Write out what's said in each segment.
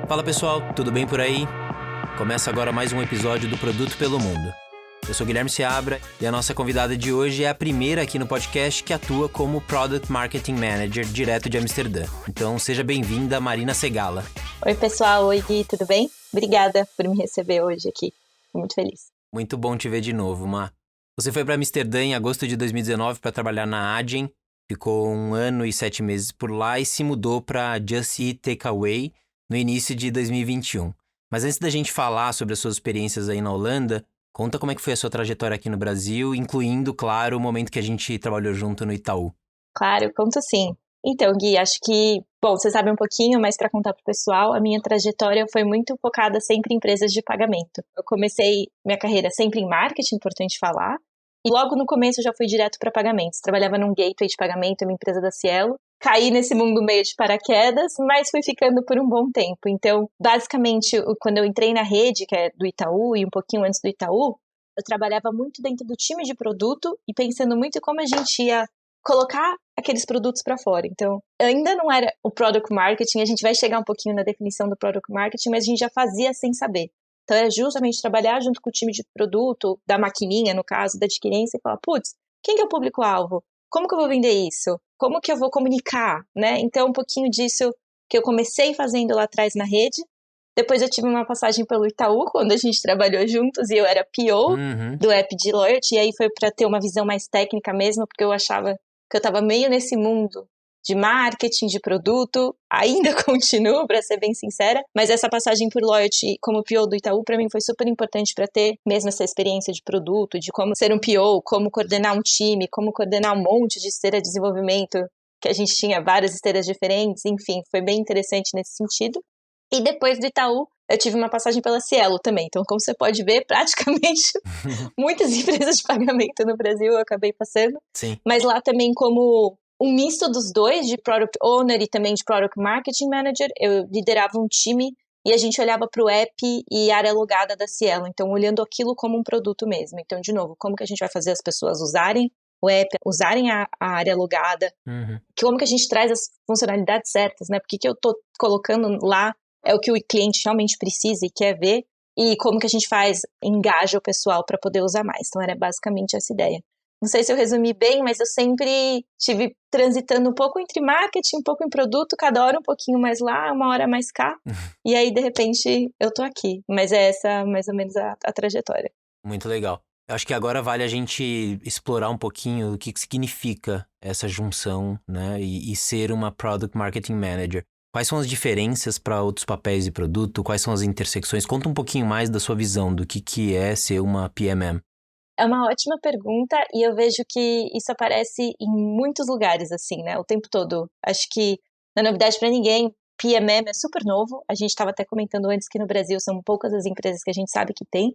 Fala pessoal, tudo bem por aí? Começa agora mais um episódio do Produto pelo Mundo. Eu sou Guilherme Seabra e a nossa convidada de hoje é a primeira aqui no podcast que atua como Product Marketing Manager direto de Amsterdã. Então seja bem-vinda, Marina Segala. Oi pessoal, oi Gui, tudo bem? Obrigada por me receber hoje aqui, estou muito feliz. Muito bom te ver de novo, Ma. Você foi para Amsterdã em agosto de 2019 para trabalhar na Adyen, ficou 1 ano e 7 meses por lá e se mudou para Just Eat Takeaway no início de 2021. Mas antes da gente falar sobre as suas experiências aí na Holanda, conta como é que foi a sua trajetória aqui no Brasil, incluindo, claro, o momento que a gente trabalhou junto no Itaú. Claro, conto sim. Então, Gui, acho que, bom, você sabe um pouquinho, mas para contar pro pessoal, a minha trajetória foi muito focada sempre em empresas de pagamento. Eu comecei minha carreira sempre em marketing, importante falar, e logo no começo eu já fui direto para pagamentos. Trabalhava num gateway de pagamento, uma empresa da Cielo. Caí nesse mundo meio de paraquedas, mas fui ficando por um bom tempo. Então, basicamente, quando eu entrei na rede, que é do Itaú, e um pouquinho antes do Itaú, eu trabalhava muito dentro do time de produto e pensando muito em como a gente ia colocar aqueles produtos para fora. Então, ainda não era o Product Marketing, a gente vai chegar um pouquinho na definição do Product Marketing, mas a gente já fazia sem saber. Então, era justamente trabalhar junto com o time de produto, da maquininha, no caso, da adquirência, e falar, putz, quem que é o público-alvo? Como que eu vou vender isso? Como que eu vou comunicar, né? Então, um pouquinho disso que eu comecei fazendo lá atrás na rede. Depois eu tive uma passagem pelo Itaú, quando a gente trabalhou juntos e eu era PO do app de loyalty. E aí foi para ter uma visão mais técnica mesmo, porque eu achava que eu estava meio nesse mundo de marketing, de produto. Ainda continuo, para ser bem sincera. Mas essa passagem por loyalty como PO do Itaú, para mim foi super importante para ter mesmo essa experiência de produto, de como ser um PO, como coordenar um time, como coordenar um monte de esteira de desenvolvimento, que a gente tinha várias esteiras diferentes. Enfim, foi bem interessante nesse sentido. E depois do Itaú, eu tive uma passagem pela Cielo também. Então, como você pode ver, praticamente muitas empresas de pagamento no Brasil eu acabei passando. Sim. Mas lá também como um misto dos dois, de Product Owner e também de Product Marketing Manager, eu liderava um time e a gente olhava para o app e área logada da Cielo. Então, olhando aquilo como um produto mesmo. Então, de novo, como que a gente vai fazer as pessoas usarem o app, usarem a área logada? Como que a gente traz as funcionalidades certas, né? Porque que eu tô colocando lá é o que o cliente realmente precisa e quer ver, e como que a gente engaja o pessoal para poder usar mais. Então, era basicamente essa ideia. Não sei se eu resumi bem, mas eu sempre estive transitando um pouco entre marketing, um pouco em produto, cada hora um pouquinho mais lá, uma hora mais cá, e aí, de repente, eu tô aqui. Mas é essa, mais ou menos, a trajetória. Muito legal. Eu acho que agora vale a gente explorar um pouquinho o que significa essa junção, né, e ser uma Product Marketing Manager. Quais são as diferenças para outros papéis de produto? Quais são as intersecções? Conta um pouquinho mais da sua visão do que é ser uma PMM. É uma ótima pergunta e eu vejo que isso aparece em muitos lugares, assim, né? O tempo todo. Acho que não é novidade para ninguém. PMM é super novo. A gente estava até comentando antes que no Brasil são poucas as empresas que a gente sabe que tem.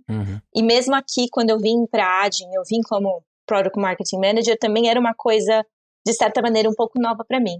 E mesmo aqui, quando eu vim para a Adyen, eu vim como Product Marketing Manager, também era uma coisa, de certa maneira, um pouco nova para mim.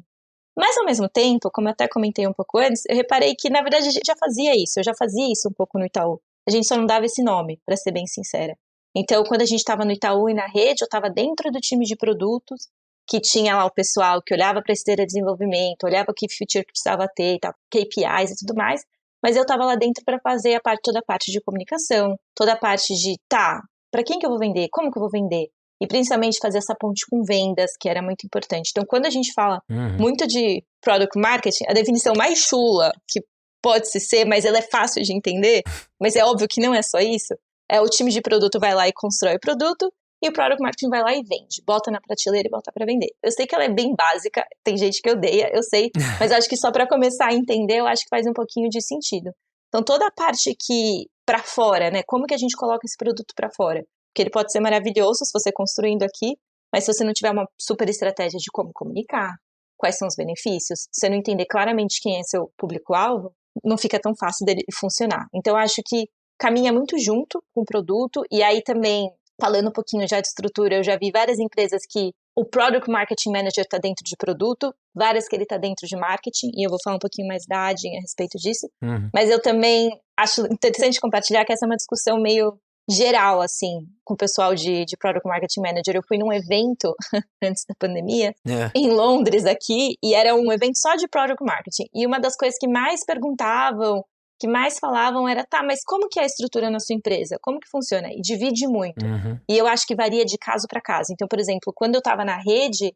Mas, ao mesmo tempo, como eu até comentei um pouco antes, eu reparei que, na verdade, a gente já fazia isso. Eu já fazia isso um pouco no Itaú. A gente só não dava esse nome, para ser bem sincera. Então, quando a gente estava no Itaú e na rede, eu estava dentro do time de produtos, que tinha lá o pessoal que olhava para a esteira de desenvolvimento, olhava que feature que precisava ter, tá, KPIs e tudo mais. Mas eu estava lá dentro para fazer toda a parte de comunicação, toda a parte de, para quem que eu vou vender? Como que eu vou vender? E principalmente fazer essa ponte com vendas, que era muito importante. Então, quando a gente fala muito de Product Marketing, a definição mais chula que pode ser, mas ela é fácil de entender, mas é óbvio que não é só isso, é o time de produto vai lá e constrói o produto, e o Product Marketing vai lá e vende, bota na prateleira e bota para vender. Eu sei que ela é bem básica, tem gente que odeia, eu sei, mas acho que só para começar a entender, eu acho que faz um pouquinho de sentido. Então, toda a parte que para fora, né, como que a gente coloca esse produto para fora? Porque ele pode ser maravilhoso se você construindo aqui, mas se você não tiver uma super estratégia de como comunicar, quais são os benefícios, se você não entender claramente quem é seu público-alvo, não fica tão fácil dele funcionar. Então, eu acho que caminha muito junto com o produto, e aí também, falando um pouquinho já de estrutura, eu já vi várias empresas que o Product Marketing Manager está dentro de produto, várias que ele está dentro de marketing, e eu vou falar um pouquinho mais da Adyen a respeito disso, mas eu também acho interessante compartilhar que essa é uma discussão meio geral, assim, com o pessoal de Product Marketing Manager. Eu fui num evento, antes da pandemia, em Londres aqui, e era um evento só de Product Marketing. E uma das coisas que mais perguntavam que mais falavam era, tá, mas como que é a estrutura na sua empresa? Como que funciona? E divide muito. E eu acho que varia de caso para caso. Então, por exemplo, quando eu estava na rede,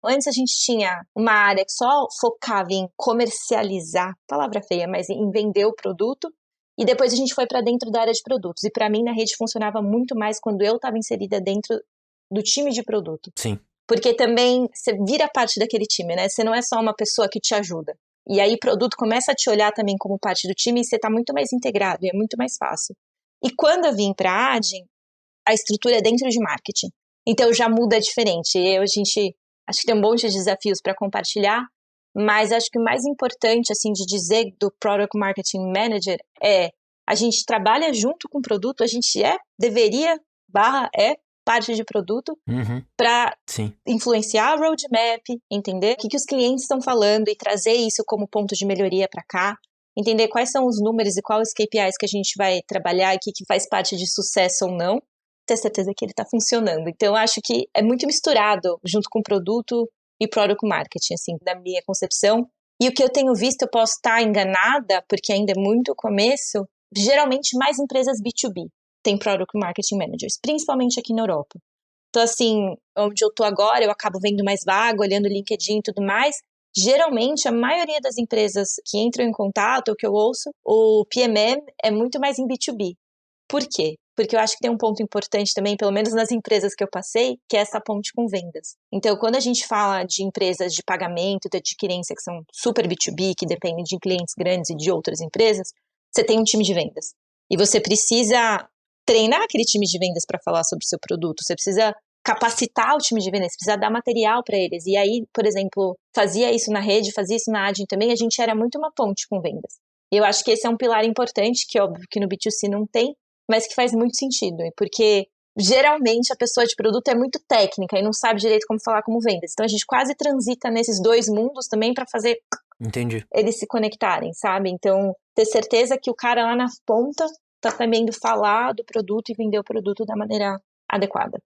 antes a gente tinha uma área que só focava em comercializar, palavra feia, mas em vender o produto, e depois a gente foi para dentro da área de produtos. E para mim, na rede funcionava muito mais quando eu estava inserida dentro do time de produto. Sim. Porque também você vira parte daquele time, né? Você não é só uma pessoa que te ajuda. E aí o produto começa a te olhar também como parte do time e você está muito mais integrado e é muito mais fácil. E quando eu vim para a Adyen, a estrutura é dentro de marketing. Então já muda diferente. A gente acho que tem um monte de desafios para compartilhar, mas acho que o mais importante assim de dizer do Product Marketing Manager é a gente trabalha junto com o produto, a gente deveria, parte de produto para influenciar a roadmap, entender o que os clientes estão falando e trazer isso como ponto de melhoria para cá, entender quais são os números e quais os KPIs que a gente vai trabalhar e o que faz parte de sucesso ou não, ter certeza que ele está funcionando. Então, eu acho que é muito misturado junto com produto e product marketing, assim, da minha concepção. E o que eu tenho visto, eu posso estar enganada, porque ainda é muito começo, geralmente mais empresas B2B têm product marketing managers, principalmente aqui na Europa. Então, assim, onde eu tô agora, eu acabo vendo mais vaga, olhando o LinkedIn e tudo mais. Geralmente, a maioria das empresas que entram em contato, ou que eu ouço, o PMM é muito mais em B2B. Por quê? Porque eu acho que tem um ponto importante também, pelo menos nas empresas que eu passei, que é essa ponte com vendas. Então, quando a gente fala de empresas de pagamento, de adquirência, que são super B2B, que dependem de clientes grandes e de outras empresas, você tem um time de vendas. E você precisa treinar aquele time de vendas para falar sobre o seu produto, você precisa capacitar o time de vendas, você precisa dar material para eles. E aí, por exemplo, fazia isso na rede, fazia isso na Adyen também, a gente era muito uma ponte com vendas. E eu acho que esse é um pilar importante, que óbvio que no B2C não tem, mas que faz muito sentido, porque geralmente a pessoa de produto é muito técnica e não sabe direito como falar como vendas. Então a gente quase transita nesses dois mundos também para fazer eles se conectarem, sabe? Então, ter certeza que o cara lá na ponta tá sabendo falar do produto e vender o produto da maneira adequada.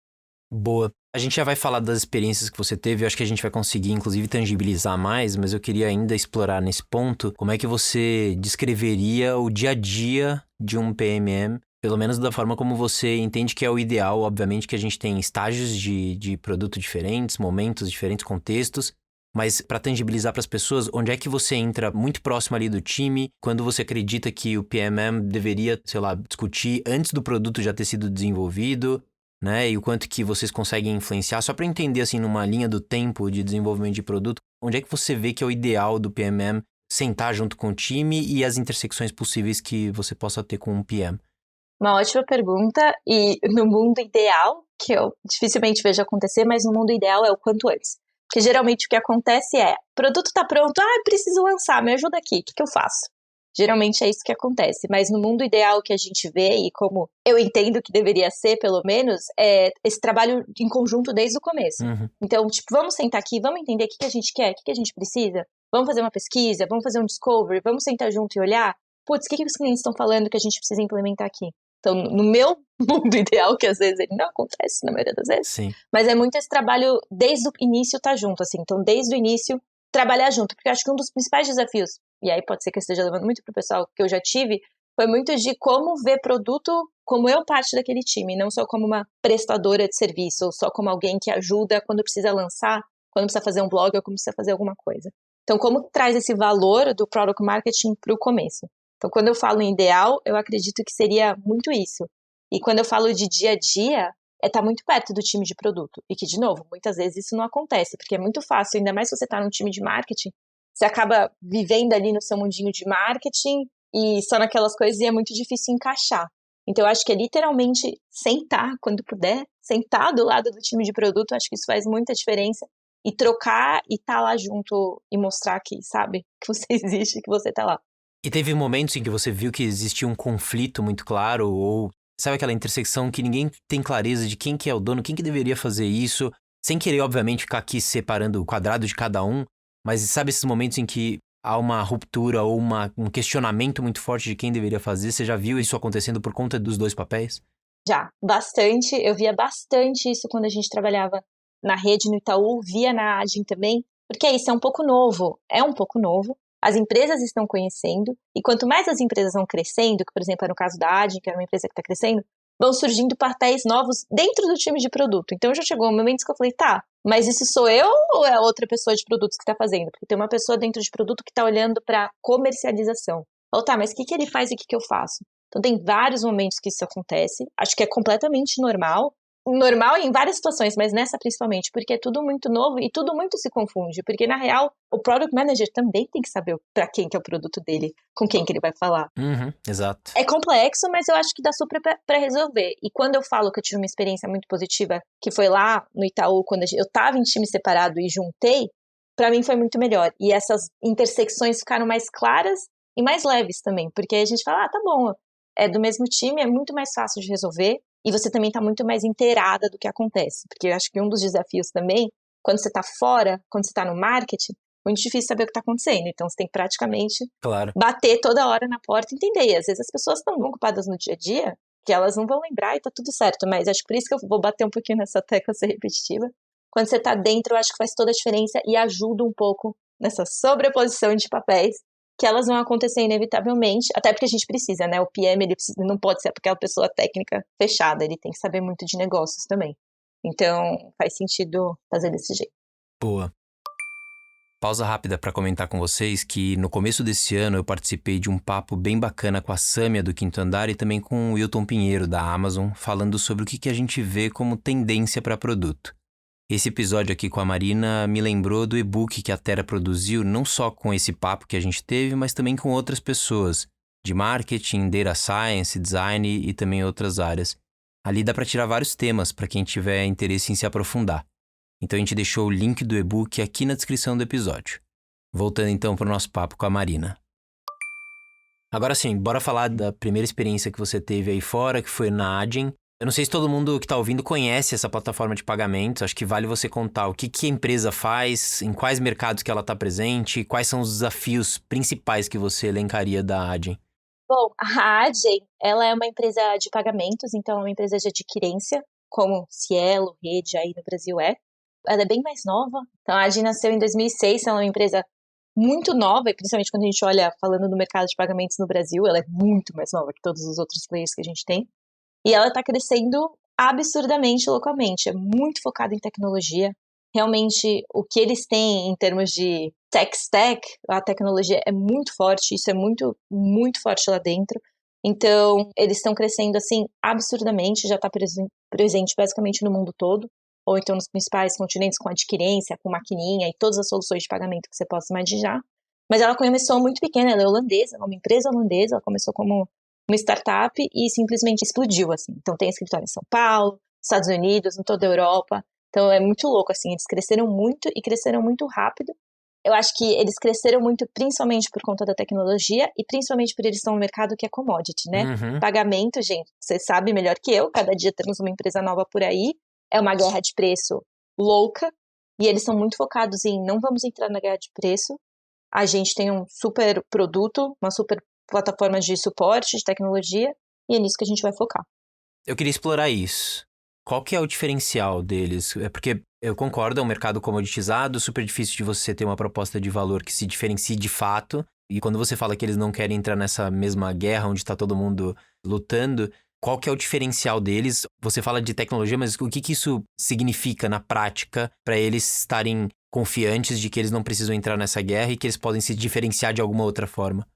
Boa. A gente já vai falar das experiências que você teve, eu acho que a gente vai conseguir, inclusive, tangibilizar mais, mas eu queria ainda explorar nesse ponto como é que você descreveria o dia a dia de um PMM, pelo menos da forma como você entende que é o ideal. Obviamente que a gente tem estágios de produto diferentes, momentos diferentes, contextos, mas para tangibilizar para as pessoas, onde é que você entra muito próximo ali do time, quando você acredita que o PMM deveria, sei lá, discutir antes do produto já ter sido desenvolvido, né? E o quanto que vocês conseguem influenciar, só para entender, assim, numa linha do tempo de desenvolvimento de produto, onde é que você vê que é o ideal do PMM sentar junto com o time e as intersecções possíveis que você possa ter com um PM? Uma ótima pergunta, e no mundo ideal, que eu dificilmente vejo acontecer, mas no mundo ideal é o quanto antes. Porque geralmente o que acontece é, produto tá pronto, preciso lançar, me ajuda aqui, o que eu faço? Geralmente é isso que acontece, mas no mundo ideal que a gente vê, e como eu entendo que deveria ser, pelo menos, é esse trabalho em conjunto desde o começo. Então, tipo, vamos sentar aqui, vamos entender o que a gente quer, o que a gente precisa, vamos fazer uma pesquisa, vamos fazer um discovery, vamos sentar junto e olhar, putz, o que os clientes estão falando que a gente precisa implementar aqui? Então, no meu mundo ideal, que às vezes ele não acontece na maioria das vezes, Sim. Mas é muito esse trabalho, desde o início tá junto, assim. Então, desde o início, trabalhar junto. Porque eu acho que um dos principais desafios, e aí pode ser que eu esteja levando muito pro pessoal que eu já tive, foi muito de como ver produto como eu parte daquele time, não só como uma prestadora de serviço, ou só como alguém que ajuda quando precisa lançar, quando precisa fazer um blog ou quando precisa fazer alguma coisa. Então, como traz esse valor do product marketing pro começo? Então, quando eu falo em ideal, eu acredito que seria muito isso. E quando eu falo de dia a dia, é estar muito perto do time de produto. E que, de novo, muitas vezes isso não acontece, porque é muito fácil, ainda mais se você está num time de marketing, você acaba vivendo ali no seu mundinho de marketing e só naquelas coisas e é muito difícil encaixar. Então, eu acho que é literalmente sentar, quando puder, sentar do lado do time de produto, acho que isso faz muita diferença. E trocar e estar lá junto e mostrar que, sabe, que você existe, que você tá lá. E teve momentos em que você viu que existia um conflito muito claro, ou sabe aquela intersecção que ninguém tem clareza de quem que é o dono, quem que deveria fazer isso, sem querer, obviamente, ficar aqui separando o quadrado de cada um, mas sabe esses momentos em que há uma ruptura ou um questionamento muito forte de quem deveria fazer? Você já viu isso acontecendo por conta dos dois papéis? Já, bastante. Eu via bastante isso quando a gente trabalhava na rede no Itaú, via na Adyen também, porque isso é um pouco novo. É um pouco novo. as empresas estão conhecendo, e quanto mais as empresas vão crescendo, que por exemplo é no caso da Adyen, que é uma empresa que está crescendo, vão surgindo papéis novos dentro do time de produto. Então já chegou um momento que eu falei, tá, mas isso sou eu ou é outra pessoa de produtos que está fazendo? Porque tem uma pessoa dentro de produto que está olhando para comercialização. Ou tá, mas o que ele faz e o que eu faço? Então tem vários momentos que isso acontece, acho que é completamente normal, normal em várias situações, mas nessa principalmente, porque é tudo muito novo e tudo muito se confunde, porque na real, o Product Manager também tem que saber para quem que é o produto dele, com quem que ele vai falar. Exato. É complexo, mas eu acho que dá super para resolver. E quando eu falo que eu tive uma experiência muito positiva, que foi lá no Itaú, quando eu tava em time separado e juntei, para mim foi muito melhor. E essas intersecções ficaram mais claras e mais leves também, porque a gente fala, tá bom, é do mesmo time, é muito mais fácil de resolver, e você também tá muito mais inteirada do que acontece. Porque eu acho que um dos desafios também, quando você tá fora, quando você tá no marketing, é muito difícil saber o que tá acontecendo. Então você tem que praticamente bater toda hora na porta e entender. E às vezes as pessoas estão ocupadas no dia a dia, que elas não vão lembrar e tá tudo certo. Mas acho que por isso que eu vou bater um pouquinho nessa tecla ser repetitiva. Quando você tá dentro, eu acho que faz toda a diferença e ajuda um pouco nessa sobreposição de papéis, que elas vão acontecer inevitavelmente, até porque a gente precisa, né? O PM, ele não pode ser aquela pessoa técnica fechada, ele tem que saber muito de negócios também. Então, faz sentido fazer desse jeito. Boa. Pausa rápida para comentar com vocês que no começo desse ano eu participei de um papo bem bacana com a Sâmia do Quinto Andar e também com o Wilton Pinheiro da Amazon, falando sobre o que a gente vê como tendência para produto. Esse episódio aqui com a Marina me lembrou do e-book que a Terra produziu, não só com esse papo que a gente teve, mas também com outras pessoas, de marketing, data science, design e também outras áreas. Ali dá para tirar vários temas para quem tiver interesse em se aprofundar. Então a gente deixou o link do e-book aqui na descrição do episódio. Voltando então para o nosso papo com a Marina. Agora sim, bora falar da primeira experiência que você teve aí fora, que foi na Adyen. Eu não sei se todo mundo que está ouvindo conhece essa plataforma de pagamentos, acho que vale você contar o que a empresa faz, em quais mercados que ela está presente, quais são os desafios principais que você elencaria da Adyen. Bom, a Adyen, ela é uma empresa de pagamentos, então é uma empresa de adquirência, como Cielo, Rede, aí no Brasil é. Ela é bem mais nova, então a Adyen nasceu em 2006, ela é uma empresa muito nova, e principalmente quando a gente olha falando do mercado de pagamentos no Brasil, ela é muito mais nova que todos os outros players que a gente tem. E ela está crescendo absurdamente localmente, é muito focada em tecnologia. Realmente, o que eles têm em termos de tech stack, a tecnologia é muito forte, isso é muito, muito forte lá dentro. Então, eles estão crescendo, assim, absurdamente, já está presente basicamente no mundo todo, ou então nos principais continentes com adquirência, com maquininha e todas as soluções de pagamento que você possa imaginar. Mas ela começou muito pequena, ela é holandesa, ela é uma empresa holandesa, ela começou como uma startup e simplesmente explodiu, assim. Então tem escritório em São Paulo, Estados Unidos, em toda a Europa. Então é muito louco, assim, eles cresceram muito e cresceram muito rápido. Eu acho que eles cresceram muito principalmente por conta da tecnologia e principalmente por eles estão no mercado que é commodity, né? Pagamento, gente, você sabe melhor que eu, cada dia temos uma empresa nova por aí, é uma guerra de preço louca e eles são muito focados em não vamos entrar na guerra de preço, a gente tem um super produto, uma super plataforma de suporte, de tecnologia, e é nisso que a gente vai focar. Eu queria explorar isso. Qual que é o diferencial deles? É porque eu concordo, é um mercado comoditizado, super difícil de você ter uma proposta de valor que se diferencie de fato. E quando você fala que eles não querem entrar nessa mesma guerra onde está todo mundo lutando, qual que é o diferencial deles? Você fala de tecnologia, mas o que isso significa na prática para eles estarem confiantes de que eles não precisam entrar nessa guerra e que eles podem se diferenciar de alguma outra forma?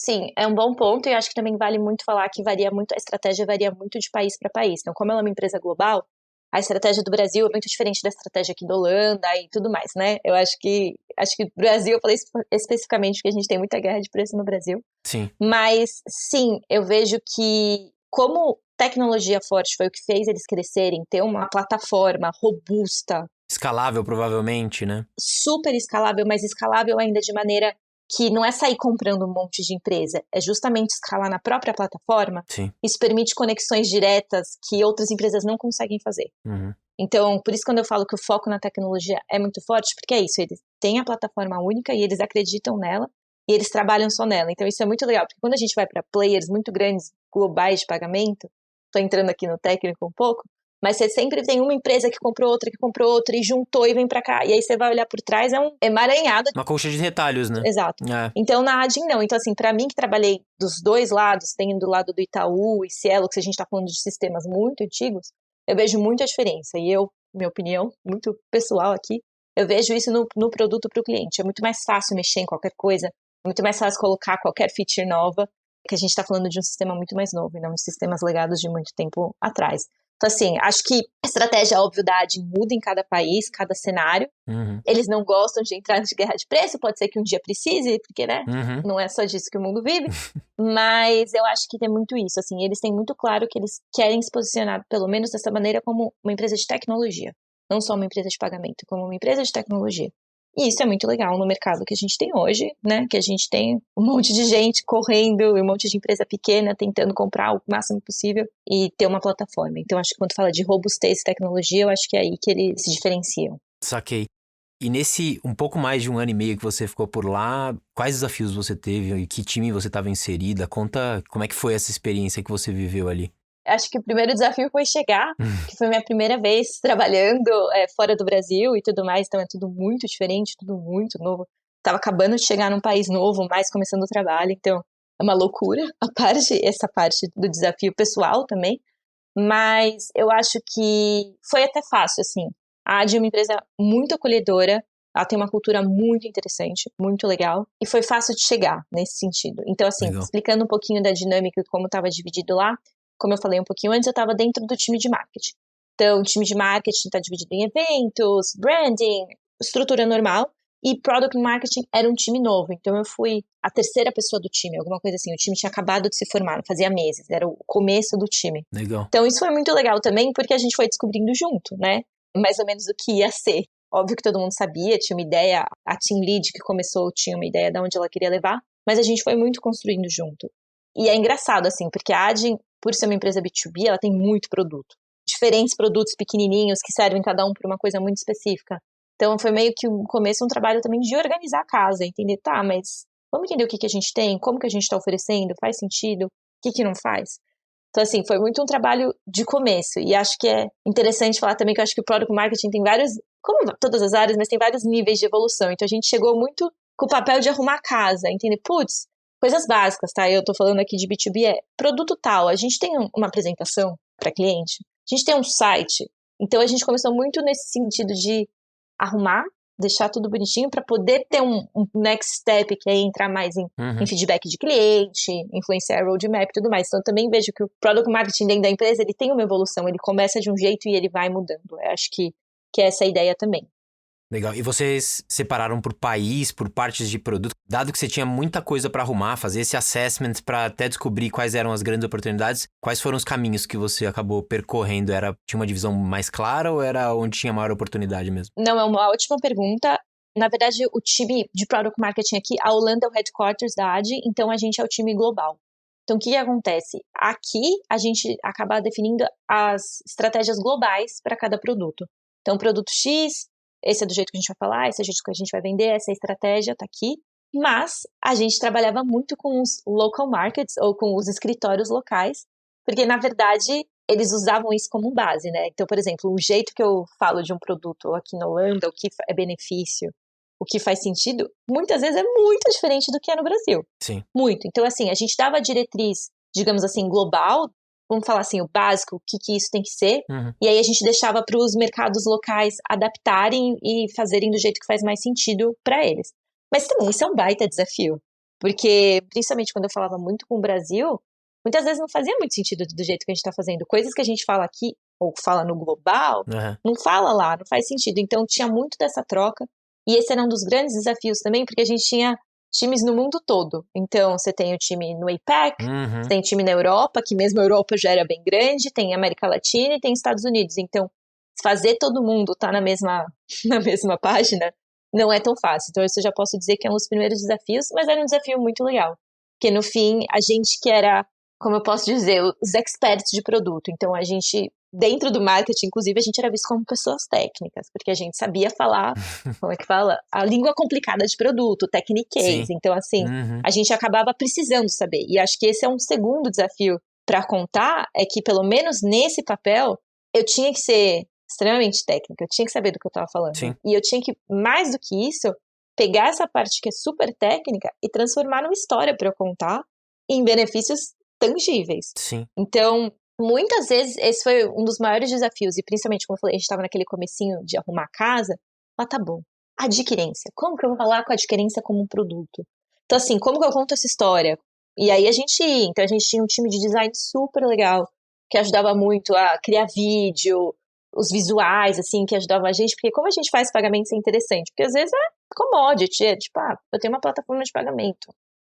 Sim, é um bom ponto e acho que também vale muito falar que varia muito, a estratégia varia muito de país para país. Então, como ela é uma empresa global, a estratégia do Brasil é muito diferente da estratégia aqui da Holanda e tudo mais, né? Eu acho que o Brasil, eu falei especificamente porque a gente tem muita guerra de preço no Brasil. Sim. Mas, sim, eu vejo que como tecnologia forte foi o que fez eles crescerem, ter uma plataforma robusta. Escalável, provavelmente, né? Super escalável, mas escalável ainda de maneira que não é sair comprando um monte de empresa, é justamente escalar na própria plataforma. Sim. Isso permite conexões diretas que outras empresas não conseguem fazer. Então, por isso quando eu falo que o foco na tecnologia é muito forte, porque é isso, eles têm a plataforma única e eles acreditam nela e eles trabalham só nela. Então isso é muito legal, porque quando a gente vai para players muito grandes, globais de pagamento, estou entrando aqui no técnico um pouco, Mas você sempre tem uma empresa que comprou outra e juntou e vem pra cá. E aí você vai olhar por trás, é um emaranhado. Uma colcha de retalhos, né? Exato. É. Então, na Adyen, não. Então, assim, pra mim que trabalhei dos dois lados, tem do lado do Itaú e Cielo, que a gente tá falando de sistemas muito antigos, eu vejo muita diferença. E eu, minha opinião, muito pessoal aqui, eu vejo isso no produto pro cliente. É muito mais fácil mexer em qualquer coisa, é muito mais fácil colocar qualquer feature nova, que a gente tá falando de um sistema muito mais novo, e não de sistemas legados de muito tempo atrás. Então, assim, acho que a estratégia, óbvio, da Adyen muda em cada país, cada cenário. Eles não gostam de entrar de guerra de preço, pode ser que um dia precise, porque, né, não é só disso que o mundo vive. Mas eu acho que tem muito isso, assim, eles têm muito claro que eles querem se posicionar, pelo menos dessa maneira, como uma empresa de tecnologia. Não só uma empresa de pagamento, como uma empresa de tecnologia. E isso é muito legal no mercado que a gente tem hoje, né? Que a gente tem um monte de gente correndo, um monte de empresa pequena tentando comprar o máximo possível e ter uma plataforma. Então, acho que quando fala de robustez e tecnologia, eu acho que é aí que eles se diferenciam. Saquei. E nesse um pouco mais de 1 ano e meio que você ficou por lá, quais desafios você teve e que time você estava inserida? Conta como é que foi essa experiência que você viveu ali. Acho que o primeiro desafio foi chegar, que foi minha primeira vez trabalhando fora do Brasil e tudo mais, então é tudo muito diferente, tudo muito novo. Tava acabando de chegar num país novo, mais começando o trabalho, então é uma loucura essa parte do desafio pessoal também, mas eu acho que foi até fácil, assim. A Adyen é uma empresa muito acolhedora, ela tem uma cultura muito interessante, muito legal, e foi fácil de chegar nesse sentido. Então, assim, Legal. explicando um pouquinho da dinâmica e como estava dividido lá, como eu falei um pouquinho antes, eu estava dentro do time de marketing. Então, o time de marketing está dividido em eventos, branding, estrutura normal, e product marketing era um time novo. Então, eu fui a terceira pessoa do time, alguma coisa assim. O time tinha acabado de se formar, fazia meses, era o começo do time. Legal. Então, isso foi muito legal também, porque a gente foi descobrindo junto, né? Mais ou menos o que ia ser. Óbvio que todo mundo sabia, tinha uma ideia, a team lead que começou tinha uma ideia de onde ela queria levar, mas a gente foi muito construindo junto. E é engraçado, assim, porque a Adyen, por ser uma empresa B2B, ela tem muito produto. Diferentes produtos pequenininhos que servem cada um para uma coisa muito específica. Então, foi meio que um começo, um trabalho também de organizar a casa, entender, tá, mas vamos entender o que a gente tem, como que a gente está oferecendo, faz sentido, o que não faz. Então, assim, foi muito um trabalho de começo. E acho que é interessante falar também que eu acho que o Product Marketing tem vários, como todas as áreas, mas tem vários níveis de evolução. Então, a gente chegou muito com o papel de arrumar a casa, entender, putz, coisas básicas, tá? Eu tô falando aqui de B2B, é produto tal, a gente tem uma apresentação para cliente, a gente tem um site. Então, a gente começou muito nesse sentido de arrumar, deixar tudo bonitinho para poder ter um next step, que é entrar mais em feedback de cliente, influenciar roadmap e tudo mais. Então, eu também vejo que o product marketing dentro da empresa, ele tem uma evolução, ele começa de um jeito e ele vai mudando. Eu acho que é essa a ideia também. Legal. E vocês separaram por país, por partes de produto? Dado que você tinha muita coisa para arrumar, fazer esse assessment para até descobrir quais eram as grandes oportunidades, quais foram os caminhos que você acabou percorrendo? Tinha uma divisão mais clara ou era onde tinha maior oportunidade mesmo? Não, é uma ótima pergunta. Na verdade, o time de Product Marketing aqui, a Holanda é o headquarters da Adyen, então a gente é o time global. Então, o que acontece? Aqui, a gente acaba definindo as estratégias globais para cada produto. Então, produto X, esse é do jeito que a gente vai falar, esse é do jeito que a gente vai vender, essa é a estratégia, tá aqui. Mas a gente trabalhava muito com os local markets, ou com os escritórios locais, porque, na verdade, eles usavam isso como base, né? Então, por exemplo, o jeito que eu falo de um produto aqui na Holanda, o que é benefício, o que faz sentido, muitas vezes é muito diferente do que é no Brasil. Sim. Muito. Então, assim, a gente dava a diretriz, digamos assim, global, vamos falar assim, o básico, o que isso tem que ser, e aí a gente deixava para os mercados locais adaptarem e fazerem do jeito que faz mais sentido para eles. Mas também isso é um baita desafio, porque, principalmente quando eu falava muito com o Brasil, muitas vezes não fazia muito sentido do jeito que a gente está fazendo. Coisas que a gente fala aqui, ou fala no global, não fala lá, não faz sentido. Então, tinha muito dessa troca, e esse era um dos grandes desafios também, porque a gente tinha times no mundo todo. Então, você tem o time no APAC, você tem time na Europa, que mesmo a Europa já era bem grande, tem América Latina e tem Estados Unidos. Então, fazer todo mundo estar na mesma página não é tão fácil. Então, isso eu já posso dizer que é um dos primeiros desafios, mas era um desafio muito legal. Porque, no fim, a gente que era, como eu posso dizer, os experts de produto. Então, a gente, dentro do marketing, inclusive, a gente era visto como pessoas técnicas, porque a gente sabia falar, como é que fala? A língua complicada de produto, techniquez. Sim. Então, assim, a gente acabava precisando saber. E acho que esse é um segundo desafio para contar, é que, pelo menos nesse papel, eu tinha que ser extremamente técnica, eu tinha que saber do que eu estava falando. Sim. E eu tinha que, mais do que isso, pegar essa parte que é super técnica e transformar numa história para eu contar em benefícios tangíveis. Sim. Então, muitas vezes, esse foi um dos maiores desafios, e principalmente, como eu falei, a gente estava naquele comecinho de arrumar a casa, tá bom, adquirência, como que eu vou falar com a adquirência como um produto? Então, assim, como que eu conto essa história? E aí a gente tinha um time de design super legal, que ajudava muito a criar vídeo, os visuais, assim, que ajudavam a gente, porque como a gente faz pagamentos é interessante, porque às vezes é commodity, é tipo, eu tenho uma plataforma de pagamento,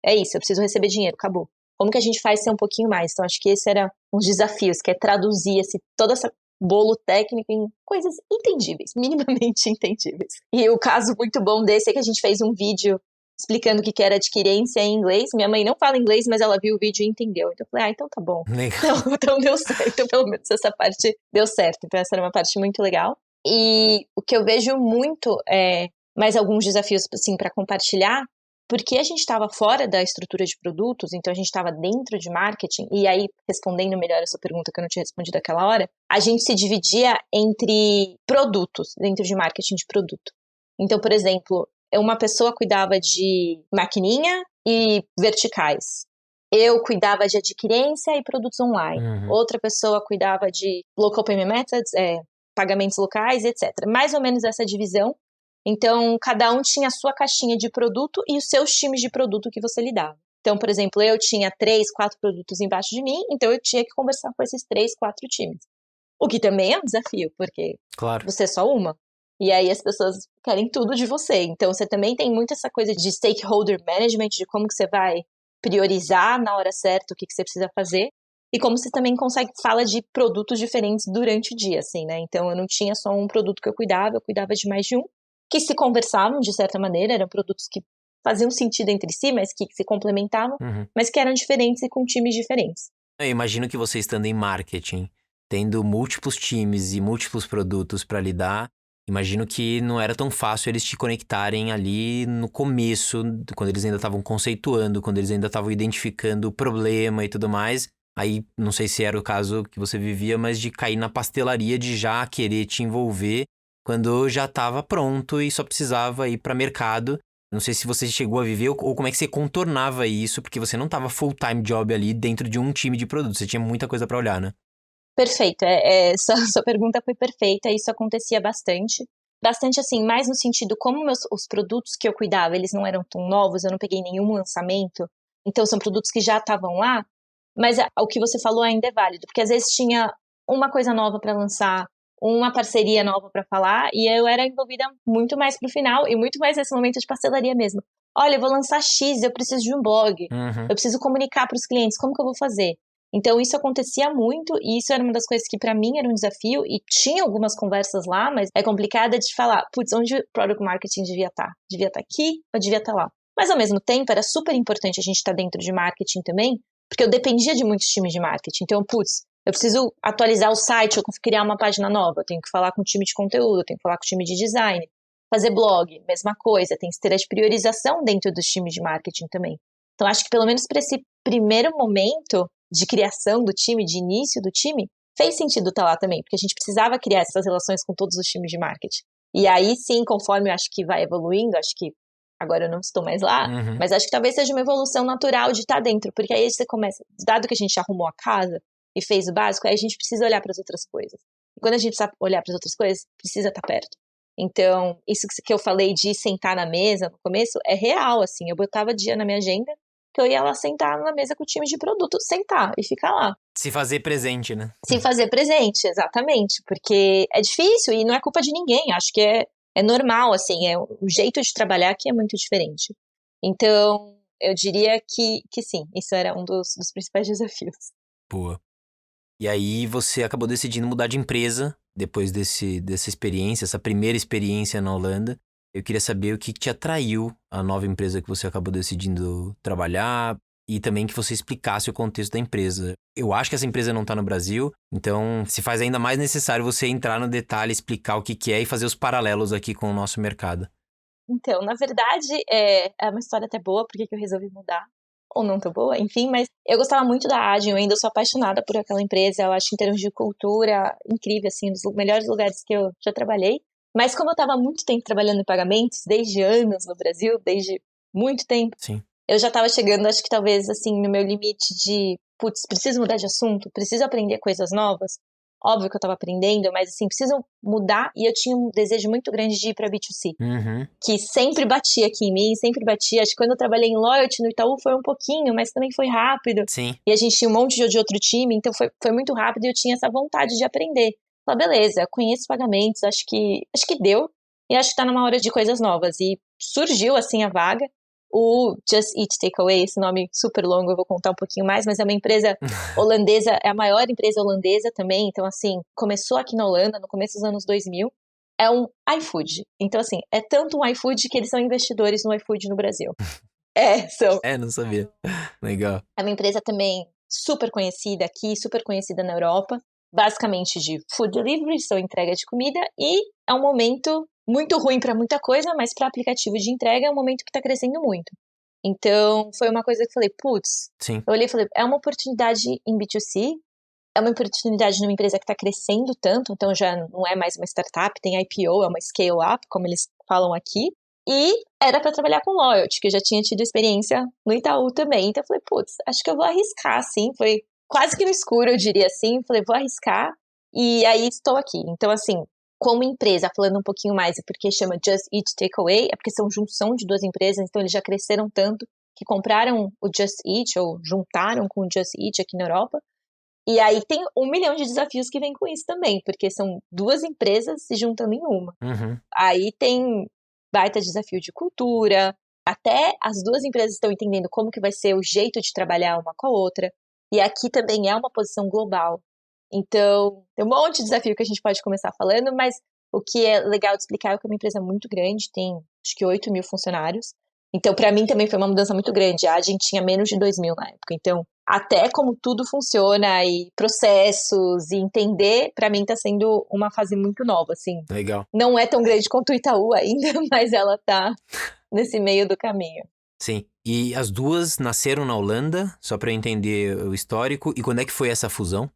é isso, eu preciso receber dinheiro, acabou. Como que a gente faz ser um pouquinho mais? Então, acho que esse era um dos desafios, que é traduzir todo esse bolo técnico em coisas entendíveis, minimamente entendíveis. E o caso muito bom desse é que a gente fez um vídeo explicando o que era adquirência em inglês. Minha mãe não fala inglês, mas ela viu o vídeo e entendeu. Então eu falei, então tá bom. Então deu certo. Então pelo menos essa parte deu certo. Então essa era uma parte muito legal. E o que eu vejo muito é mais alguns desafios assim para compartilhar, porque a gente estava fora da estrutura de produtos, então a gente estava dentro de marketing, e aí, respondendo melhor a sua pergunta que eu não tinha respondido naquela hora, a gente se dividia entre produtos, dentro de marketing de produto. Então, por exemplo, uma pessoa cuidava de maquininha e verticais. Eu cuidava de adquirência e produtos online. Outra pessoa cuidava de local payment methods, pagamentos locais, etc. Mais ou menos essa divisão. Então, cada um tinha a sua caixinha de produto e os seus times de produto que você lidava. Então, por exemplo, eu tinha 3, 4 produtos embaixo de mim, então eu tinha que conversar com esses 3, 4 times. O que também é um desafio, porque você é só uma. E aí as pessoas querem tudo de você. Então, você também tem muito essa coisa de stakeholder management, de como que você vai priorizar na hora certa o que você precisa fazer. E como você também fala de produtos diferentes durante o dia, assim, né? Então, eu não tinha só um produto que eu cuidava de mais de um, que se conversavam de certa maneira, eram produtos que faziam sentido entre si, mas que se complementavam, mas que eram diferentes e com times diferentes. Eu imagino que você estando em marketing, tendo múltiplos times e múltiplos produtos para lidar, imagino que não era tão fácil eles te conectarem ali no começo, quando eles ainda estavam conceituando, quando eles ainda estavam identificando o problema e tudo mais. Aí, não sei se era o caso que você vivia, mas de cair na pastelaria de já querer te envolver quando já estava pronto e só precisava ir para mercado. Não sei se você chegou a viver ou como é que você contornava isso, porque você não estava full-time job ali dentro de um time de produto, você tinha muita coisa para olhar, né? Perfeito, sua pergunta foi perfeita, isso acontecia bastante. Bastante assim, mais no sentido, como os produtos que eu cuidava, eles não eram tão novos, eu não peguei nenhum lançamento, então são produtos que já estavam lá, mas o que você falou ainda é válido, porque às vezes tinha uma coisa nova para lançar, uma parceria nova para falar, e eu era envolvida muito mais pro final, e muito mais nesse momento de pastelaria mesmo. Olha, eu vou lançar X, eu preciso de um blog, eu preciso comunicar para os clientes, como que eu vou fazer? Então isso acontecia muito, e isso era uma das coisas que para mim era um desafio, e tinha algumas conversas lá, mas é complicada de falar, putz, onde o Product Marketing devia estar? Devia estar aqui ou devia estar lá? Mas ao mesmo tempo era super importante a gente estar dentro de marketing também, porque eu dependia de muitos times de marketing. Então, putz, eu preciso atualizar o site, eu criar uma página nova, eu tenho que falar com o time de conteúdo, eu tenho que falar com o time de design, fazer blog, mesma coisa, tem que ter a priorização dentro dos times de marketing também. Então, acho que pelo menos para esse primeiro momento de criação do time, de início do time, fez sentido estar lá também, porque a gente precisava criar essas relações com todos os times de marketing. E aí sim, conforme eu acho que vai evoluindo, acho que agora eu não estou mais lá, mas acho que talvez seja uma evolução natural de estar dentro, porque aí você começa, dado que a gente arrumou a casa e fez o básico, aí a gente precisa olhar para as outras coisas. E quando a gente precisa olhar para as outras coisas, precisa estar perto. Então, isso que eu falei de sentar na mesa no começo é real, assim, eu botava dia na minha agenda que eu ia lá sentar na mesa com o time de produto, sentar e ficar lá. Se fazer presente, né? Se fazer presente, exatamente, porque é difícil e não é culpa de ninguém, acho que é normal, assim, é o jeito de trabalhar que é muito diferente. Então, eu diria que sim, isso era um dos principais desafios. Boa. E aí você acabou decidindo mudar de empresa depois dessa experiência, essa primeira experiência na Holanda. Eu queria saber o que te atraiu à nova empresa que você acabou decidindo trabalhar e também que você explicasse o contexto da empresa. Eu acho que essa empresa não está no Brasil, então se faz ainda mais necessário você entrar no detalhe, explicar o que é e fazer os paralelos aqui com o nosso mercado. Então, na verdade, é uma história até boa, porque que eu resolvi mudar. ou não tão boa, enfim, mas eu gostava muito da Adyen, eu ainda sou apaixonada por aquela empresa, eu acho em termos de cultura incrível, assim, um dos melhores lugares que eu já trabalhei. Mas como eu estava há muito tempo trabalhando em pagamentos, desde anos no Brasil, desde muito tempo, Sim. eu já estava chegando, acho que talvez, assim, no meu limite de, putz, preciso mudar de assunto, preciso aprender coisas novas. Óbvio que eu estava aprendendo, mas, assim, preciso mudar. E eu tinha um desejo muito grande de ir para B2C, Uhum. que sempre batia aqui em mim, sempre batia. Acho que quando eu trabalhei em Loyalty no Itaú foi um pouquinho, mas também foi rápido. Sim. E a gente tinha um monte de outro time, então foi muito rápido e eu tinha essa vontade de aprender. Falei, beleza, conheço pagamentos, acho que deu. E acho que tá numa hora de coisas novas. E surgiu, assim, a vaga. O Just Eat Takeaway, esse nome super longo, eu vou contar um pouquinho mais, mas é uma empresa holandesa, é a maior empresa holandesa também, então assim, começou aqui na Holanda no começo dos anos 2000, é um iFood. Então assim, é tanto um iFood que eles são investidores no iFood no Brasil. São. Não sabia. Legal. É uma empresa também super conhecida aqui, super conhecida na Europa, basicamente de food delivery, são entrega de comida, e é um momento muito ruim para muita coisa, mas para aplicativo de entrega é um momento que está crescendo muito. Então, foi uma coisa que eu falei, putz, Sim. eu olhei e falei, é uma oportunidade em B2C, é uma oportunidade numa empresa que está crescendo tanto, então já não é mais uma startup, tem IPO, é uma scale-up, como eles falam aqui, e era para trabalhar com loyalty, que eu já tinha tido experiência no Itaú também. Então eu falei, putz, acho que eu vou arriscar, assim. Foi quase que no escuro, eu diria assim. Falei, vou arriscar. E aí estou aqui. Então, assim, como empresa, falando um pouquinho mais, é porque chama Just Eat Takeaway, é porque são junção de duas empresas, então eles já cresceram tanto que compraram o Just Eat, ou juntaram com o Just Eat aqui na Europa. E aí tem 1 milhão de desafios que vem com isso também, porque são duas empresas se juntando em uma. Uhum. Aí tem baita desafio de cultura, até as duas empresas estão entendendo como que vai ser o jeito de trabalhar uma com a outra, e aqui também é uma posição global. Então, tem um monte de desafio que a gente pode começar falando, mas o que é legal de explicar é que é uma empresa muito grande, tem acho que 8 mil funcionários. Então, para mim também foi uma mudança muito grande. A gente tinha menos de 2 mil na época. Então, até como tudo funciona e processos e entender, para mim tá sendo uma fase muito nova, assim. Legal. Não é tão grande quanto o Itaú ainda, mas ela tá nesse meio do caminho. Sim. E as duas nasceram na Holanda, só pra eu entender o histórico. E quando é que foi essa fusão?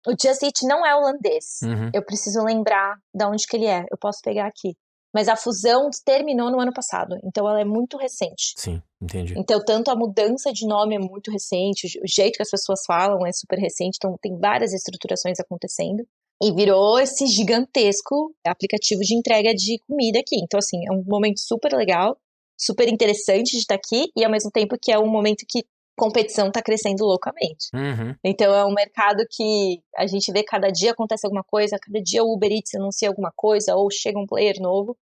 O Just Eat não é holandês. Uhum. Eu preciso lembrar de onde que ele é. Eu posso pegar aqui. Mas a fusão terminou no ano passado, então ela é muito recente. Sim, entendi. Então, tanto a mudança de nome é muito recente, o jeito que as pessoas falam é super recente, então tem várias estruturações acontecendo. E virou esse gigantesco aplicativo de entrega de comida aqui. Então, assim, é um momento super legal, super interessante de estar aqui, e ao mesmo tempo que é um momento que competição está crescendo loucamente. Uhum. Então, é um mercado que a gente vê cada dia acontece alguma coisa, cada dia o Uber Eats anuncia alguma coisa, ou chega um player novo.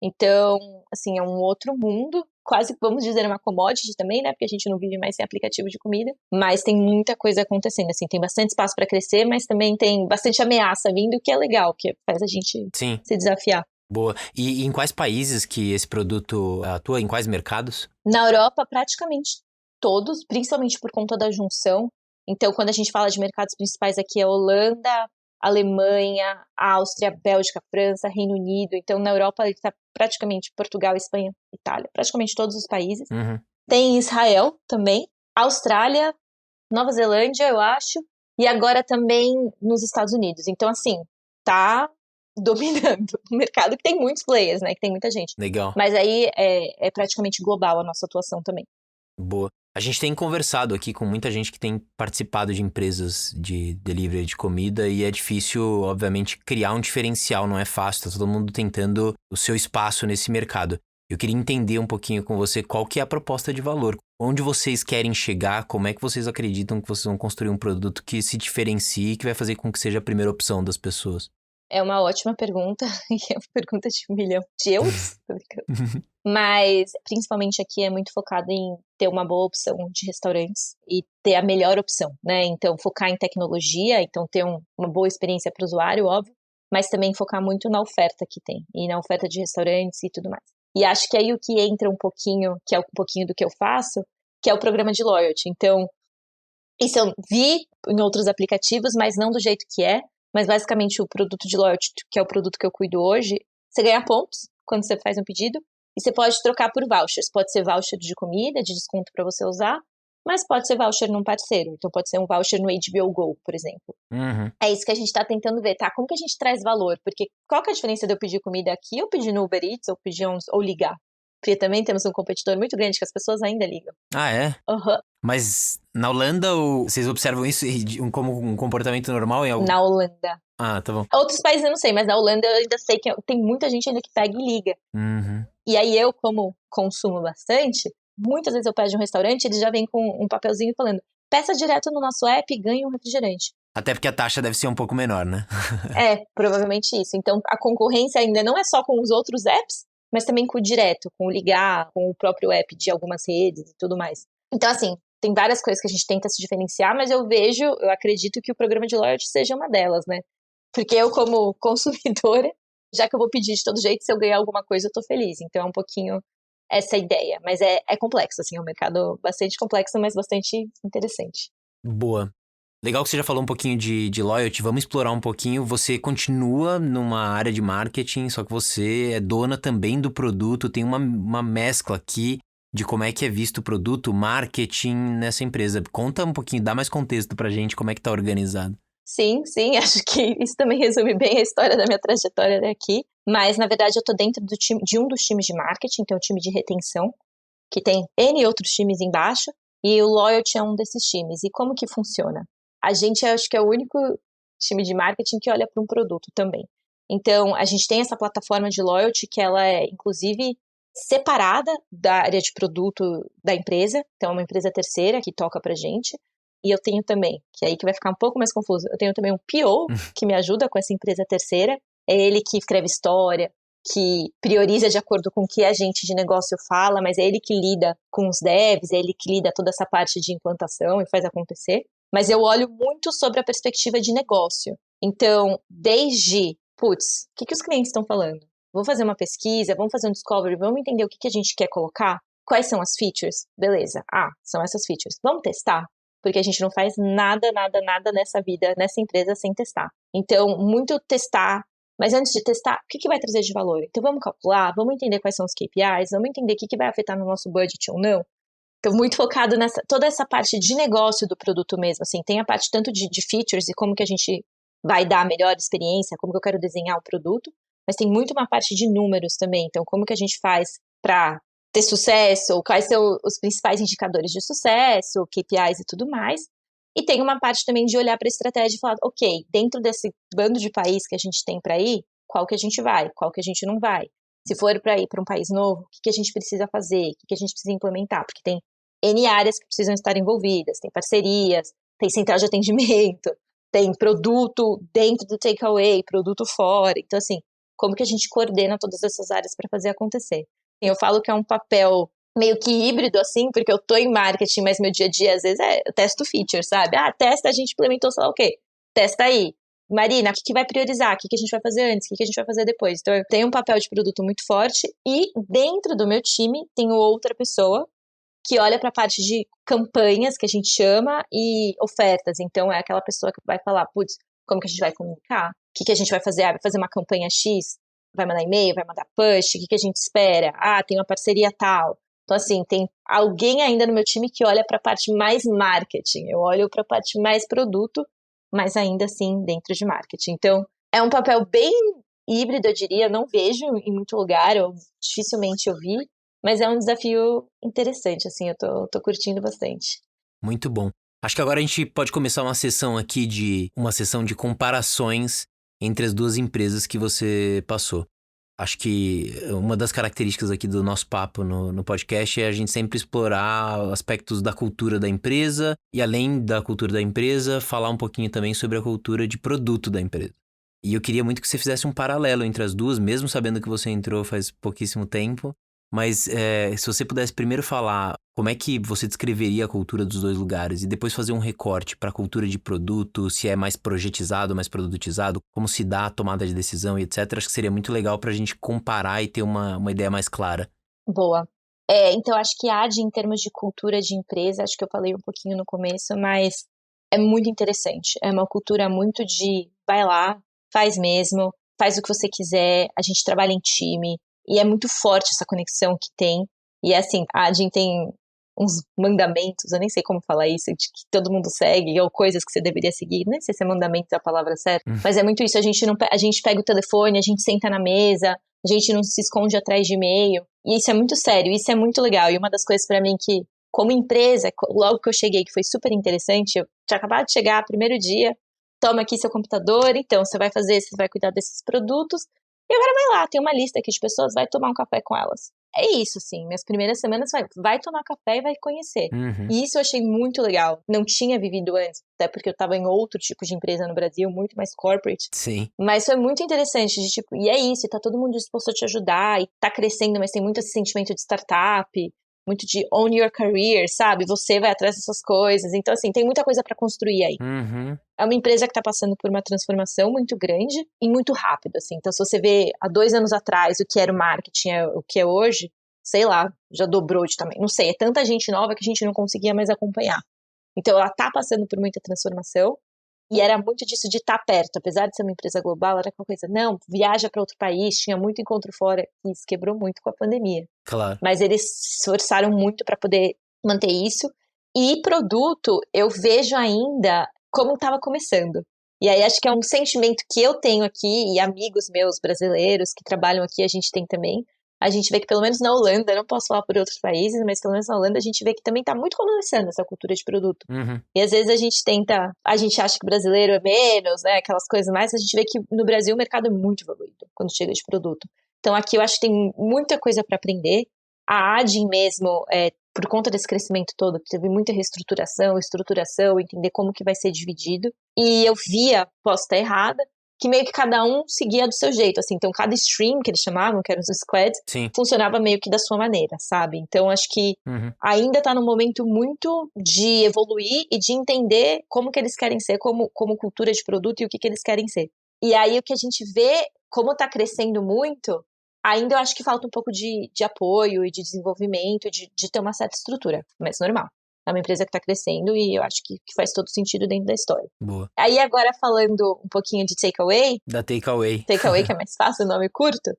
Então, assim, é um outro mundo, quase, vamos dizer, uma commodity também, né? Porque a gente não vive mais sem aplicativo de comida, mas tem muita coisa acontecendo, assim, tem bastante espaço para crescer, mas também tem bastante ameaça vindo, o que é legal, que faz a gente Sim. se desafiar. Boa. E em quais países que esse produto atua? Em quais mercados? Na Europa, praticamente todos, principalmente por conta da junção. Então, quando a gente fala de mercados principais aqui, é Holanda, Alemanha, Áustria, Bélgica, França, Reino Unido. Então, na Europa, ele está praticamente Portugal, Espanha, Itália, praticamente todos os países. Uhum. Tem Israel também, Austrália, Nova Zelândia, eu acho, e agora também nos Estados Unidos. Então, assim, tá dominando o mercado, que tem muitos players, né, que tem muita gente. Legal. Mas aí é praticamente global a nossa atuação também. Boa. A gente tem conversado aqui com muita gente que tem participado de empresas de delivery de comida e é difícil, obviamente, criar um diferencial, não é fácil, tá todo mundo tentando o seu espaço nesse mercado. Eu queria entender um pouquinho com você qual que é a proposta de valor, onde vocês querem chegar, como é que vocês acreditam que vocês vão construir um produto que se diferencie e que vai fazer com que seja a primeira opção das pessoas. É uma ótima pergunta, e é uma pergunta de 1 milhão de euros, tô brincando. Mas, principalmente aqui, é muito focado em ter uma boa opção de restaurantes e ter a melhor opção, né? Então, focar em tecnologia, então ter uma boa experiência para o usuário, óbvio, mas também focar muito na oferta que tem, e na oferta de restaurantes e tudo mais. E acho que aí o que entra um pouquinho, que é um pouquinho do que eu faço, que é o programa de loyalty. Então, isso eu vi em outros aplicativos, mas não do jeito que é. Mas basicamente o produto de loyalty, que é o produto que eu cuido hoje, você ganha pontos quando você faz um pedido e você pode trocar por vouchers. Pode ser voucher de comida, de desconto para você usar, mas pode ser voucher num parceiro. Então pode ser um voucher no HBO Go, por exemplo. Uhum. É isso que a gente tá tentando ver, tá? Como que a gente traz valor? Porque qual que é a diferença de eu pedir comida aqui, ou pedir no Uber Eats, ou ligar? Porque também temos um competidor muito grande que as pessoas ainda ligam. Ah, é? Aham. Mas na Holanda, vocês observam isso como um comportamento normal em algum... Na Holanda. Ah, tá bom. Outros países eu não sei, mas na Holanda eu ainda sei que tem muita gente ainda que pega e liga. Uhum. E aí eu, como consumo bastante, muitas vezes eu peço um restaurante, eles já vêm com um papelzinho falando, peça direto no nosso app e ganhe um refrigerante. Até porque a taxa deve ser um pouco menor, né? É, provavelmente isso. Então a concorrência ainda não é só com os outros apps, mas também com o direto, com o ligar, com o próprio app de algumas redes e tudo mais. Então, assim, tem várias coisas que a gente tenta se diferenciar, mas eu acredito que o programa de loyalty seja uma delas, né? Porque eu, como consumidora, já que eu vou pedir de todo jeito, se eu ganhar alguma coisa, eu tô feliz. Então é um pouquinho essa ideia. Mas é complexo, assim, é um mercado bastante complexo, mas bastante interessante. Boa. Legal que você já falou um pouquinho de loyalty, vamos explorar um pouquinho. Você continua numa área de marketing, só que você é dona também do produto, tem uma mescla aqui de como é que é visto o produto, marketing nessa empresa. Conta um pouquinho, dá mais contexto pra gente, como é que tá organizado. Sim, acho que isso também resume bem a história da minha trajetória até aqui. Mas, na verdade, eu tô dentro do time, de um dos times de marketing, então o time de retenção, que tem N outros times embaixo, e o Loyalty é um desses times. E como que funciona? A gente, acho que é o único time de marketing que olha para um produto também. Então, a gente tem essa plataforma de Loyalty que ela é, inclusive, separada da área de produto da empresa. Então, é uma empresa terceira que toca pra gente. E eu tenho também, que é aí que vai ficar um pouco mais confuso, eu tenho também um PO que me ajuda com essa empresa terceira. É ele que escreve história, que prioriza de acordo com o que a gente de negócio fala, mas é ele que lida com os devs, é ele que lida toda essa parte de implantação e faz acontecer. Mas eu olho muito sobre a perspectiva de negócio. Então, desde, o que os clientes estão falando? Vamos fazer uma pesquisa, vamos fazer um discovery, vamos entender o que a gente quer colocar? Quais são as features? Beleza, são essas features. Vamos testar? Porque a gente não faz nada nessa vida, nessa empresa, sem testar. Então, muito testar. Mas antes de testar, o que vai trazer de valor? Então, vamos calcular, vamos entender quais são os KPIs, vamos entender o que vai afetar no nosso budget ou não. Então, muito focado nessa toda essa parte de negócio do produto mesmo. Assim, tem a parte tanto de features e como que a gente vai dar a melhor experiência, como que eu quero desenhar o produto, mas tem muito uma parte de números também. Então, como que a gente faz para ter sucesso, quais são os principais indicadores de sucesso, KPIs e tudo mais. E tem uma parte também de olhar para a estratégia e falar, ok, dentro desse bando de país que a gente tem para ir, qual que a gente vai, qual que a gente não vai. Se for para ir para um país novo, o que a gente precisa fazer, o que a gente precisa implementar, porque tem N áreas que precisam estar envolvidas, tem parcerias, tem central de atendimento, tem produto dentro do takeaway, produto fora. Então, assim, como que a gente coordena todas essas áreas para fazer acontecer? Eu falo que é um papel meio que híbrido, assim, porque eu tô em marketing, mas meu dia a dia, às vezes, eu testo feature, sabe? Testa, a gente implementou, sei lá o quê. Testa aí. Marina, o que vai priorizar? O que a gente vai fazer antes? O que a gente vai fazer depois? Então, eu tenho um papel de produto muito forte e dentro do meu time tenho outra pessoa que olha para a parte de campanhas, que a gente chama, e ofertas. Então, é aquela pessoa que vai falar, como que a gente vai comunicar? O que a gente vai fazer? Vai fazer uma campanha X? Vai mandar e-mail, vai mandar push, o que a gente espera? Tem uma parceria tal. Então, assim, tem alguém ainda no meu time que olha para a parte mais marketing. Eu olho para a parte mais produto, mas ainda assim dentro de marketing. Então, é um papel bem híbrido, eu diria. Não vejo em muito lugar, ou dificilmente eu vi, mas é um desafio interessante, assim, eu tô curtindo bastante. Muito bom. Acho que agora a gente pode começar uma sessão de comparações entre as duas empresas que você passou. Acho que uma das características aqui do nosso papo no podcast é a gente sempre explorar aspectos da cultura da empresa e, além da cultura da empresa, falar um pouquinho também sobre a cultura de produto da empresa. E eu queria muito que você fizesse um paralelo entre as duas, mesmo sabendo que você entrou faz pouquíssimo tempo. Mas se você pudesse primeiro falar como é que você descreveria a cultura dos dois lugares e depois fazer um recorte para a cultura de produto, se é mais projetizado, mais produtizado, como se dá a tomada de decisão e etc. Acho que seria muito legal para a gente comparar e ter uma ideia mais clara. Boa. Então, acho que em termos de cultura de empresa, acho que eu falei um pouquinho no começo, mas é muito interessante. É uma cultura muito de vai lá, faz mesmo, faz o que você quiser, a gente trabalha em time, e é muito forte essa conexão que tem. E assim, a Adyen tem uns mandamentos, eu nem sei como falar isso, de que todo mundo segue, ou coisas que você deveria seguir, nem sei se é mandamentos a palavra certa, mas é muito isso, a gente pega o telefone, a gente senta na mesa, a gente não se esconde atrás de e-mail, e isso é muito sério, isso é muito legal, e uma das coisas pra mim que, como empresa, logo que eu cheguei, que foi super interessante, eu tinha acabado de chegar, primeiro dia, toma aqui seu computador, então você vai cuidar desses produtos, e agora vai lá, tem uma lista aqui de pessoas, vai tomar um café com elas. É isso, assim, minhas primeiras semanas vai tomar café e vai conhecer. E isso eu achei muito legal. Não tinha vivido antes, até porque eu tava em outro tipo de empresa no Brasil, muito mais corporate. Sim. Mas foi muito interessante, de tipo, e é isso, e tá todo mundo disposto a te ajudar, e tá crescendo, mas tem muito esse sentimento de startup, muito de own your career, sabe? Você vai atrás dessas coisas. Então, assim, tem muita coisa pra construir aí. É uma empresa que tá passando por uma transformação muito grande e muito rápido, assim. Então, se você vê há 2 anos atrás o que era o marketing, o que é hoje, sei lá, já dobrou de tamanho. Não sei, é tanta gente nova que a gente não conseguia mais acompanhar. Então, ela tá passando por muita transformação. E era muito disso de estar perto, apesar de ser uma empresa global, era aquela coisa, não, viaja para outro país, tinha muito encontro fora, e isso quebrou muito com a pandemia. Claro. Mas eles se esforçaram muito para poder manter isso. E produto, eu vejo ainda como estava começando. E aí acho que é um sentimento que eu tenho aqui, e amigos meus brasileiros que trabalham aqui, a gente tem também. A gente vê que pelo menos na Holanda, não posso falar por outros países, mas pelo menos na Holanda a gente vê que também está muito começando essa cultura de produto. E às vezes a gente acha que o brasileiro é menos, né, aquelas coisas mais, a gente vê que no Brasil o mercado é muito evoluído quando chega de produto. Então aqui eu acho que tem muita coisa para aprender. A Adyen mesmo, por conta desse crescimento todo, teve muita reestruturação, estruturação, entender como que vai ser dividido. E eu via, posso estar errada, que meio que cada um seguia do seu jeito, assim. Então, cada stream, que eles chamavam, que eram os squads, funcionava meio que da sua maneira, sabe? Então, acho que ainda tá num momento muito de evoluir e de entender como que eles querem ser, como cultura de produto e o que eles querem ser. E aí, o que a gente vê, como tá crescendo muito, ainda eu acho que falta um pouco de apoio e de desenvolvimento, de ter uma certa estrutura, mas normal. É uma empresa que está crescendo e eu acho que faz todo sentido dentro da história. Boa. Aí agora falando um pouquinho de Takeaway. Da Takeaway. Takeaway, que é mais fácil, o nome curto.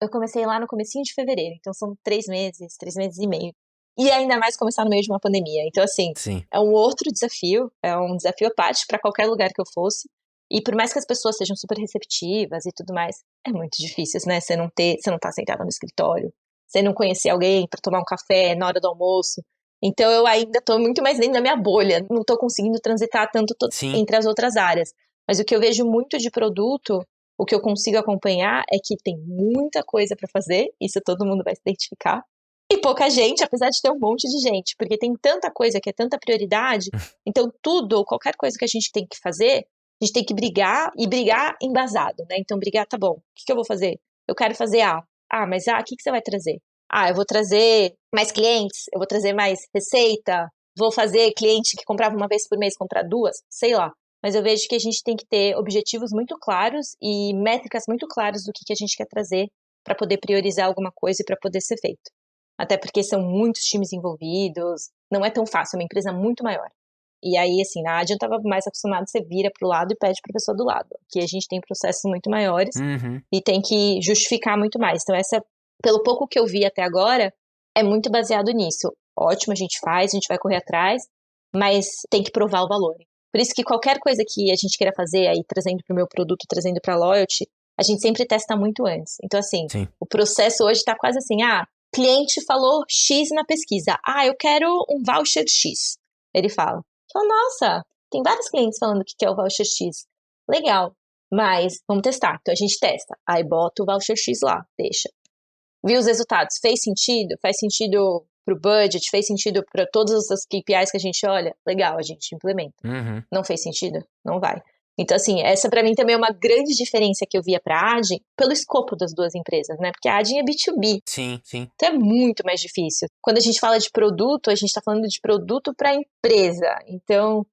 Eu comecei lá no comecinho de fevereiro, então são 3 meses e meio. E ainda mais começar no meio de uma pandemia. Então, assim, é um outro desafio, é um desafio à parte para qualquer lugar que eu fosse. E por mais que as pessoas sejam super receptivas e tudo mais, é muito difícil, né? Você não tá sentada no escritório, você não conhecer alguém para tomar um café na hora do almoço. Então eu ainda tô muito mais dentro da minha bolha, não tô conseguindo transitar tanto entre as outras áreas. Mas o que eu vejo muito de produto, o que eu consigo acompanhar é que tem muita coisa para fazer, isso todo mundo vai se identificar. E pouca gente, apesar de ter um monte de gente, porque tem tanta coisa que é tanta prioridade, então tudo, ou qualquer coisa que a gente tem que fazer, a gente tem que brigar, e brigar embasado, né? Então brigar, tá bom, o que eu vou fazer? Eu quero fazer A. Ah, mas A, o que você vai trazer? Ah, eu vou trazer mais clientes, eu vou trazer mais receita, vou fazer cliente que comprava uma vez por mês comprar 2, sei lá. Mas eu vejo que a gente tem que ter objetivos muito claros e métricas muito claras do que a gente quer trazer para poder priorizar alguma coisa e para poder ser feito. Até porque são muitos times envolvidos, não é tão fácil, é uma empresa muito maior. E aí, assim, na Adyen eu estava mais acostumado, você vira pro lado e pede pra pessoa do lado. Aqui a gente tem processos muito maiores e tem que justificar muito mais. Então pelo pouco que eu vi até agora, é muito baseado nisso. Ótimo, a gente vai correr atrás, mas tem que provar o valor. Por isso que qualquer coisa que a gente queira fazer aí, trazendo pro meu produto, trazendo pra Loyalty, a gente sempre testa muito antes. Então, assim, o processo hoje tá quase assim, cliente falou X na pesquisa. Eu quero um voucher X. Ele fala, nossa, tem vários clientes falando que quer o voucher X. Legal, mas vamos testar. Então a gente testa. Aí bota o voucher X lá, deixa. Viu os resultados? Fez sentido? Faz sentido pro budget? Fez sentido para todas as KPIs que a gente olha? Legal, a gente implementa. Não fez sentido? Não vai. Então, assim, essa pra mim também é uma grande diferença que eu via pra Adyen, pelo escopo das duas empresas, né? Porque a Adyen é B2B. Sim. Então é muito mais difícil. Quando a gente fala de produto, a gente tá falando de produto pra empresa. Então,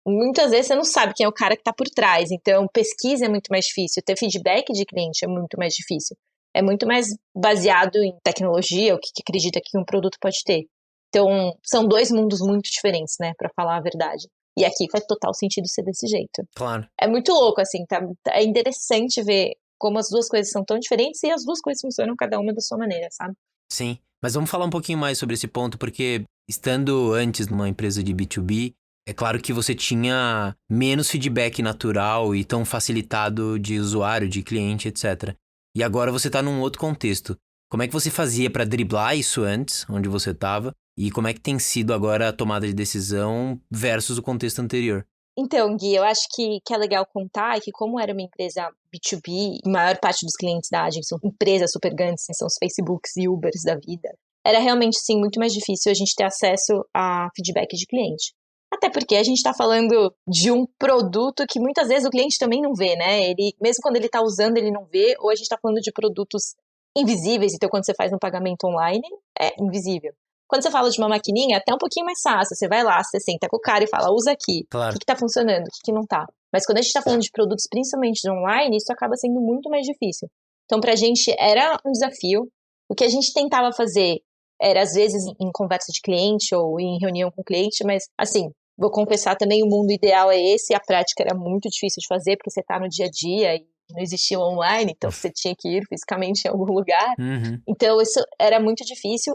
muitas vezes você não sabe quem é o cara que tá por trás. Então, pesquisa é muito mais difícil. Ter feedback de cliente é muito mais difícil. É muito mais baseado em tecnologia, o que acredita que um produto pode ter. Então, são 2 mundos muito diferentes, né? Pra falar a verdade. E aqui faz total sentido ser desse jeito. Claro. É muito louco, assim, é interessante ver como as duas coisas são tão diferentes e as duas coisas funcionam cada uma da sua maneira, sabe? Sim, mas vamos falar um pouquinho mais sobre esse ponto, porque estando antes numa empresa de B2B, é claro que você tinha menos feedback natural e tão facilitado de usuário, de cliente, etc. E agora você está num outro contexto. Como é que você fazia para driblar isso antes, onde você estava? E como é que tem sido agora a tomada de decisão versus o contexto anterior? Então, Gui, eu acho que é legal contar que como era uma empresa B2B, a maior parte dos clientes da Agile são empresas super grandes, assim, são os Facebooks e Ubers da vida, era realmente, sim, muito mais difícil a gente ter acesso a feedback de cliente. Até porque a gente está falando de um produto que muitas vezes o cliente também não vê, né? Ele, mesmo quando ele está usando, ele não vê, ou a gente está falando de produtos invisíveis, então quando você faz um pagamento online, é invisível. Quando você fala de uma maquininha, é até um pouquinho mais fácil. Você vai lá, você senta com o cara e fala, usa aqui. O Claro. que tá funcionando, o que não tá. Mas quando a gente tá falando de produtos, principalmente de online, isso acaba sendo muito mais difícil. Então, pra gente, era um desafio. O que a gente tentava fazer era, às vezes, em conversa de cliente ou em reunião com o cliente, mas, assim, vou confessar também, o mundo ideal é esse, e a prática era muito difícil de fazer, porque você tá no dia a dia e não existia o online, então você tinha que ir fisicamente em algum lugar. Uhum. Então, isso era muito difícil.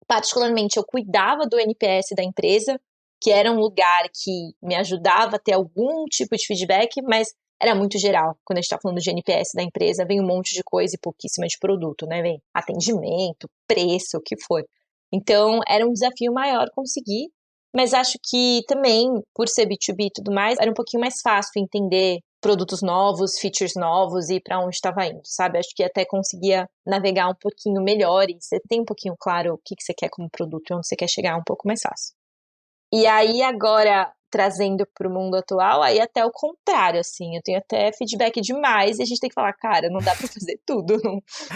Particularmente, eu cuidava do NPS da empresa, que era um lugar que me ajudava a ter algum tipo de feedback, mas era muito geral. Quando a gente está falando de NPS da empresa, vem um monte de coisa e pouquíssima de produto, né? Vem atendimento, preço, o que for. Então, era um desafio maior conseguir, mas acho que também, por ser B2B e tudo mais, era um pouquinho mais fácil entender produtos novos, features novos e para onde estava indo, sabe? Acho que até conseguia navegar um pouquinho melhor e você tem um pouquinho claro o que você quer como produto e onde você quer chegar um pouco mais fácil. E aí agora, trazendo para o mundo atual, aí até o contrário, assim, eu tenho até feedback demais e a gente tem que falar, cara, não dá para fazer tudo,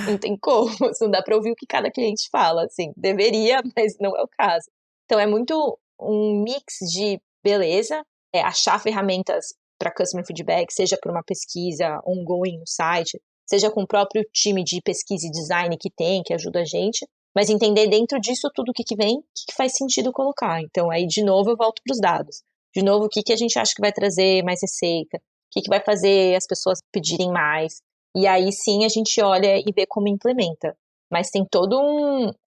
não tem como, não dá para ouvir o que cada cliente fala, assim, deveria, mas não é o caso. Então é muito um mix de beleza, achar ferramentas para customer feedback, seja por uma pesquisa ongoing no site, seja com o próprio time de pesquisa e design que tem, que ajuda a gente, mas entender dentro disso tudo o que vem, o que faz sentido colocar. Então, aí, de novo, eu volto para os dados. De novo, o que a gente acha que vai trazer mais receita? O que vai fazer as pessoas pedirem mais? E aí, sim, a gente olha e vê como implementa. Mas tem todo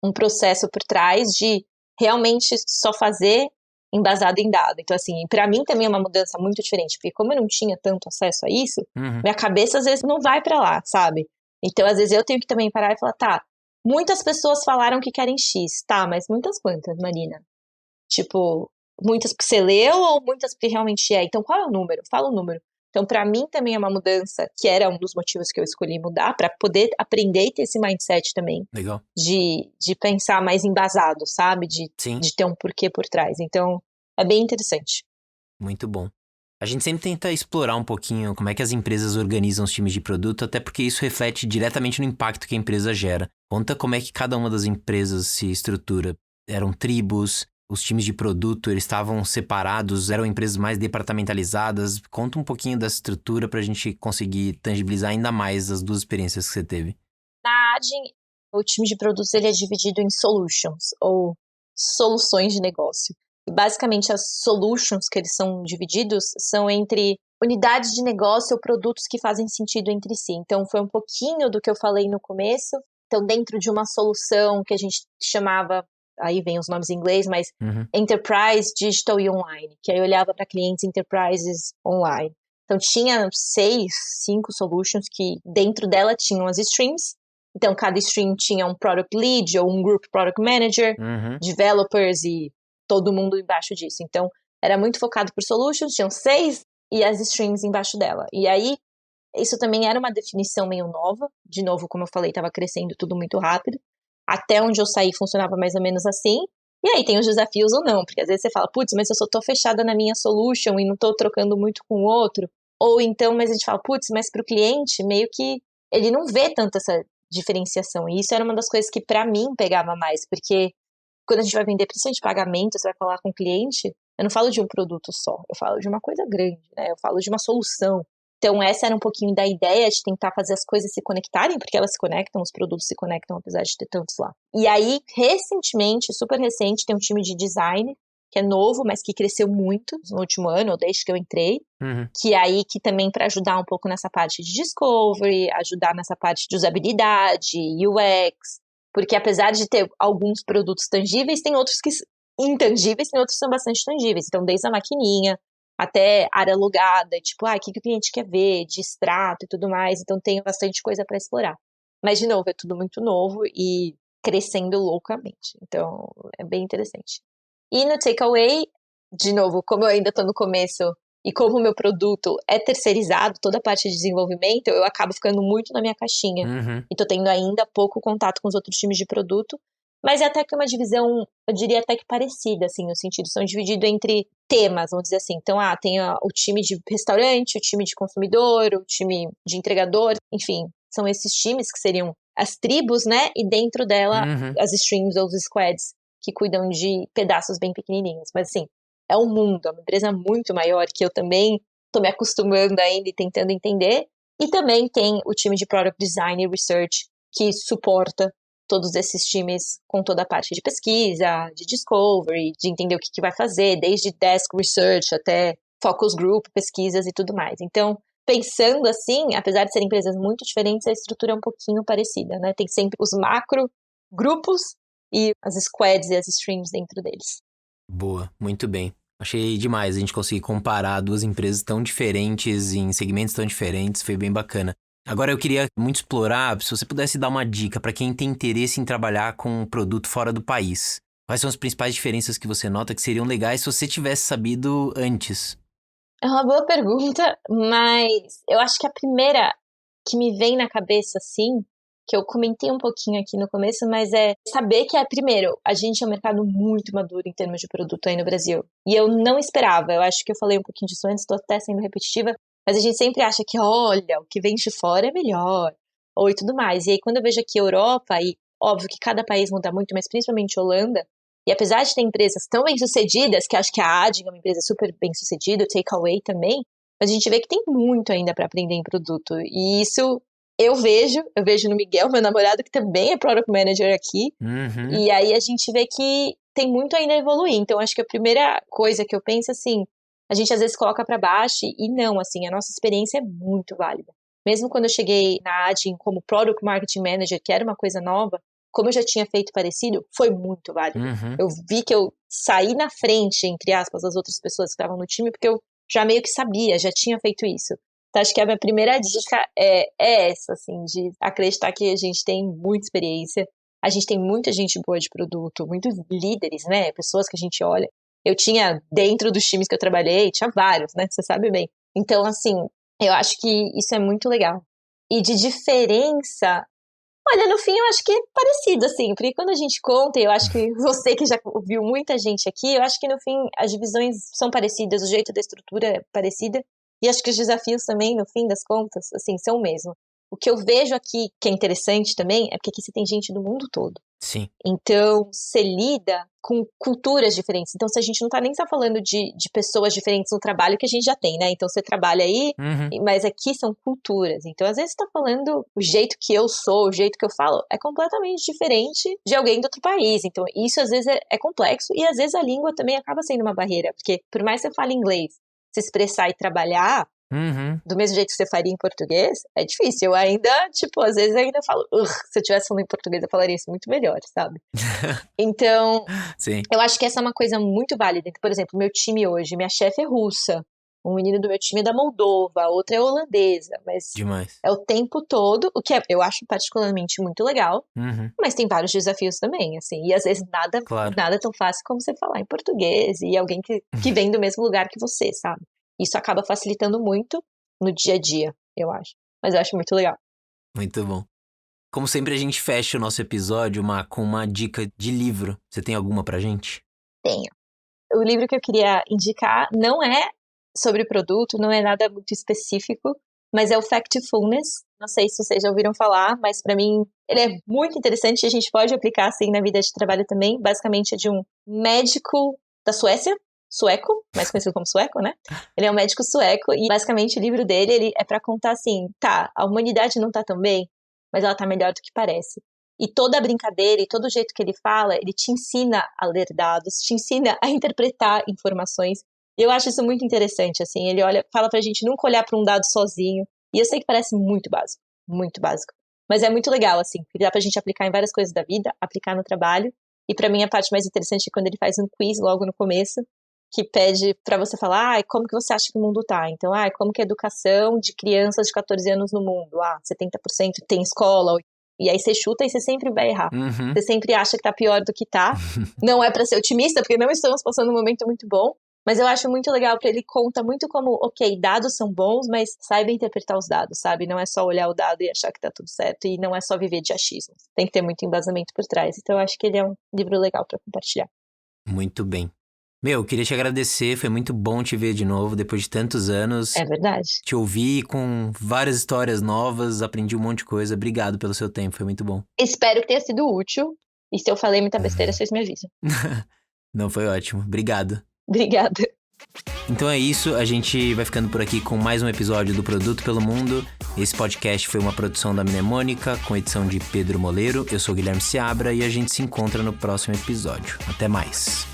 um processo por trás de realmente só fazer embasado em dado. Então, assim, para mim também é uma mudança muito diferente, porque como eu não tinha tanto acesso a isso, Uhum. minha cabeça às vezes não vai para lá, sabe? Então, às vezes eu tenho que também parar e falar, tá, muitas pessoas falaram que querem X, tá, mas muitas quantas, Marina? Tipo, muitas porque você leu ou muitas porque realmente é? Então, qual é o número? Fala o número. Então, para mim também é uma mudança, que era um dos motivos que eu escolhi mudar, para poder aprender e ter esse mindset também Legal. de pensar mais embasado, sabe? Sim, De ter um porquê por trás. Então, é bem interessante. muito bom. A gente sempre tenta explorar um pouquinho como é que as empresas organizam os times de produto, até porque isso reflete diretamente no impacto que a empresa gera. Conta como é que cada uma das empresas se estrutura. Eram tribos, os times de produto, eles estavam separados, eram empresas mais departamentalizadas. Conta um pouquinho dessa estrutura para a gente conseguir tangibilizar ainda mais as duas experiências que você teve. Na Adyen, o time de produtos ele é dividido em solutions, ou soluções de negócio. E basicamente as solutions que eles são divididos são entre unidades de negócio ou produtos que fazem sentido entre si. Então foi um pouquinho do que eu falei no começo. Então dentro de uma solução que a gente chamava, aí vem os nomes em inglês, mas Uhum. Enterprise, Digital e Online, que aí eu olhava para clientes enterprises online. Então tinha 6, 5 solutions que dentro dela tinham as streams. Então, cada stream tinha um product lead ou um group product manager, Uhum. developers e todo mundo embaixo disso. Então, era muito focado por solutions, tinham 6 e as streams embaixo dela. E aí, isso também era uma definição meio nova. De novo, como eu falei, estava crescendo tudo muito rápido. Até onde eu saí funcionava mais ou menos assim. E aí tem os desafios ou não, porque às vezes você fala, putz, mas eu só tô fechada na minha solution e não tô trocando muito com o outro. Ou então, mas a gente fala, putz, mas para o cliente, meio que ele não vê tanto essa diferenciação. E isso era uma das coisas que para mim pegava mais, porque quando a gente vai vender, principalmente pagamento, você vai falar com o cliente, eu não falo de um produto só, eu falo de uma coisa grande, né? Eu falo de uma solução. Então, essa era um pouquinho da ideia de tentar fazer as coisas se conectarem, porque elas se conectam, os produtos se conectam, apesar de ter tantos lá. E aí, recentemente, super recente, tem um time de design, que é novo, mas que cresceu muito no último ano, ou desde que eu entrei, Uhum. que aí que também para ajudar um pouco nessa parte de discovery, ajudar nessa parte de usabilidade, UX, Porque apesar de ter alguns produtos tangíveis, tem outros que intangíveis, tem outros que são bastante tangíveis. Então, desde a maquininha até área logada, tipo, o que o cliente quer ver, de extrato e tudo mais. Então, tem bastante coisa para explorar. Mas, de novo, é tudo muito novo e crescendo loucamente. Então, é bem interessante. E no takeaway, de novo, como eu ainda estou no começo e como o meu produto é terceirizado, toda a parte de desenvolvimento, eu acabo ficando muito na minha caixinha. E tô tendo ainda pouco contato com os outros times de produto. Mas é até que uma divisão, eu diria até que parecida, assim, no sentido, são divididos entre temas, vamos dizer assim. Então, tem o time de restaurante, o time de consumidor, o time de entregador, enfim, são esses times que seriam as tribos, né? E dentro dela, as streams ou os squads, que cuidam de pedaços bem pequenininhos. Mas, assim, é um mundo, é uma empresa muito maior, que eu também tô me acostumando ainda e tentando entender. E também tem o time de Product Design e Research, que suporta todos esses times com toda a parte de pesquisa, de discovery, de entender o que vai fazer, desde desk research até focus group, pesquisas e tudo mais. Então, pensando assim, apesar de serem empresas muito diferentes, a estrutura é um pouquinho parecida, né? Tem sempre os macro grupos e as squads e as streams dentro deles. Boa, muito bem. Achei demais a gente conseguir comparar duas empresas tão diferentes, em segmentos tão diferentes, foi bem bacana. Agora eu queria muito explorar, se você pudesse dar uma dica para quem tem interesse em trabalhar com um produto fora do país. Quais são as principais diferenças que você nota que seriam legais se você tivesse sabido antes? É uma boa pergunta, mas eu acho que a primeira que me vem na cabeça, assim, que eu comentei um pouquinho aqui no começo, mas é saber que, primeiro, a gente é um mercado muito maduro em termos de produto aí no Brasil. E eu não esperava, eu acho que eu falei um pouquinho disso antes, estou até sendo repetitiva, mas a gente sempre acha que, olha, o que vem de fora é melhor, ou e tudo mais. E aí, quando eu vejo aqui Europa, e óbvio que cada país muda muito, mas principalmente Holanda, e apesar de ter empresas tão bem-sucedidas, que acho que a Adyen é uma empresa super bem-sucedida, o Takeaway também, mas a gente vê que tem muito ainda para aprender em produto. E isso eu vejo no Miguel, meu namorado, que também é Product Manager aqui. E aí a gente vê que tem muito ainda a evoluir. Então, acho que a primeira coisa que eu penso, assim, a gente às vezes coloca para baixo e não, assim, a nossa experiência é muito válida. Mesmo quando eu cheguei na Adyen como Product Marketing Manager, que era uma coisa nova, como eu já tinha feito parecido, foi muito válido. Eu vi que eu saí na frente, entre aspas, das outras pessoas que estavam no time, porque eu já meio que sabia, já tinha feito isso. Então, acho que a minha primeira dica é essa, assim, de acreditar que a gente tem muita experiência, a gente tem muita gente boa de produto, muitos líderes, né, pessoas que a gente olha. Eu tinha, dentro dos times que eu trabalhei, tinha vários, né, você sabe bem. Então, assim, eu acho que isso é muito legal. E de diferença, olha, no fim eu acho que é parecido, assim, porque quando a gente conta, e eu acho que você que já ouviu muita gente aqui, eu acho que no fim as divisões são parecidas, o jeito da estrutura é parecida, e acho que os desafios também, no fim das contas, assim, são o mesmo. O que eu vejo aqui, que é interessante também, é porque aqui você tem gente do mundo todo. Sim. Então, você lida com culturas diferentes. Então, se a gente não tá nem só falando de pessoas diferentes no trabalho que a gente já tem, né? Então, você trabalha aí, mas aqui são culturas. Então, às vezes você tá falando o jeito que eu sou, o jeito que eu falo, é completamente diferente de alguém de outro país. Então, isso às vezes é complexo e às vezes a língua também acaba sendo uma barreira. Porque, por mais que você fale inglês, se expressar e trabalhar, do mesmo jeito que você faria em português, é difícil. Eu ainda, tipo, às vezes eu ainda falo, se eu tivesse falando em português, eu falaria isso muito melhor, sabe? Então, Sim. eu acho que essa é uma coisa muito válida. Por exemplo, meu time hoje, minha chefe é russa, um menino do meu time é da Moldova, a outra é holandesa, mas Demais. é o tempo todo, o que eu acho particularmente muito legal, mas tem vários desafios também, assim, e às vezes nada é tão fácil como você falar em português e alguém que vem do mesmo lugar que você, sabe? Isso acaba facilitando muito no dia a dia, eu acho. Mas eu acho muito legal. Muito bom. Como sempre, a gente fecha o nosso episódio com uma dica de livro. Você tem alguma pra gente? Tenho. O livro que eu queria indicar não é sobre produto, não é nada muito específico, mas é o Factfulness. Não sei se vocês já ouviram falar, mas para mim ele é muito interessante e a gente pode aplicar assim na vida de trabalho também. Basicamente é de um médico da Suécia, sueco, mais conhecido como sueco, né? Ele é um médico sueco e basicamente o livro dele ele é para contar assim, tá, a humanidade não tá tão bem, mas ela tá melhor do que parece. E toda a brincadeira e todo o jeito que ele fala, ele te ensina a ler dados, te ensina a interpretar informações. E eu acho isso muito interessante, assim, ele fala pra gente nunca olhar para um dado sozinho. E eu sei que parece muito básico, Mas é muito legal, assim, porque dá pra gente aplicar em várias coisas da vida, aplicar no trabalho. E pra mim a parte mais interessante é quando ele faz um quiz logo no começo, que pede pra você falar, como que você acha que o mundo tá? Então, como que é a educação de crianças de 14 anos no mundo? 70% tem escola. E aí você chuta e você sempre vai errar. Uhum. Você sempre acha que tá pior do que tá. Não é pra ser otimista, porque não estamos passando um momento muito bom. Mas eu acho muito legal, porque ele conta muito como, ok, dados são bons, mas saiba interpretar os dados, sabe? Não é só olhar o dado e achar que tá tudo certo, e não é só viver de achismos. Tem que ter muito embasamento por trás. Então eu acho que ele é um livro legal pra compartilhar. Muito bem. Eu queria te agradecer, foi muito bom te ver de novo, depois de tantos anos. É verdade. Te ouvi com várias histórias novas, aprendi um monte de coisa. Obrigado pelo seu tempo, foi muito bom. Espero que tenha sido útil, e se eu falei muita besteira, vocês me avisam. Não, foi ótimo. Obrigado. Obrigada. Então é isso, a gente vai ficando por aqui com mais um episódio do Produto pelo Mundo. Esse podcast foi uma produção da Mnemônica, com edição de Pedro Moleiro. Eu sou Guilherme Seabra e a gente se encontra no próximo episódio. Até mais.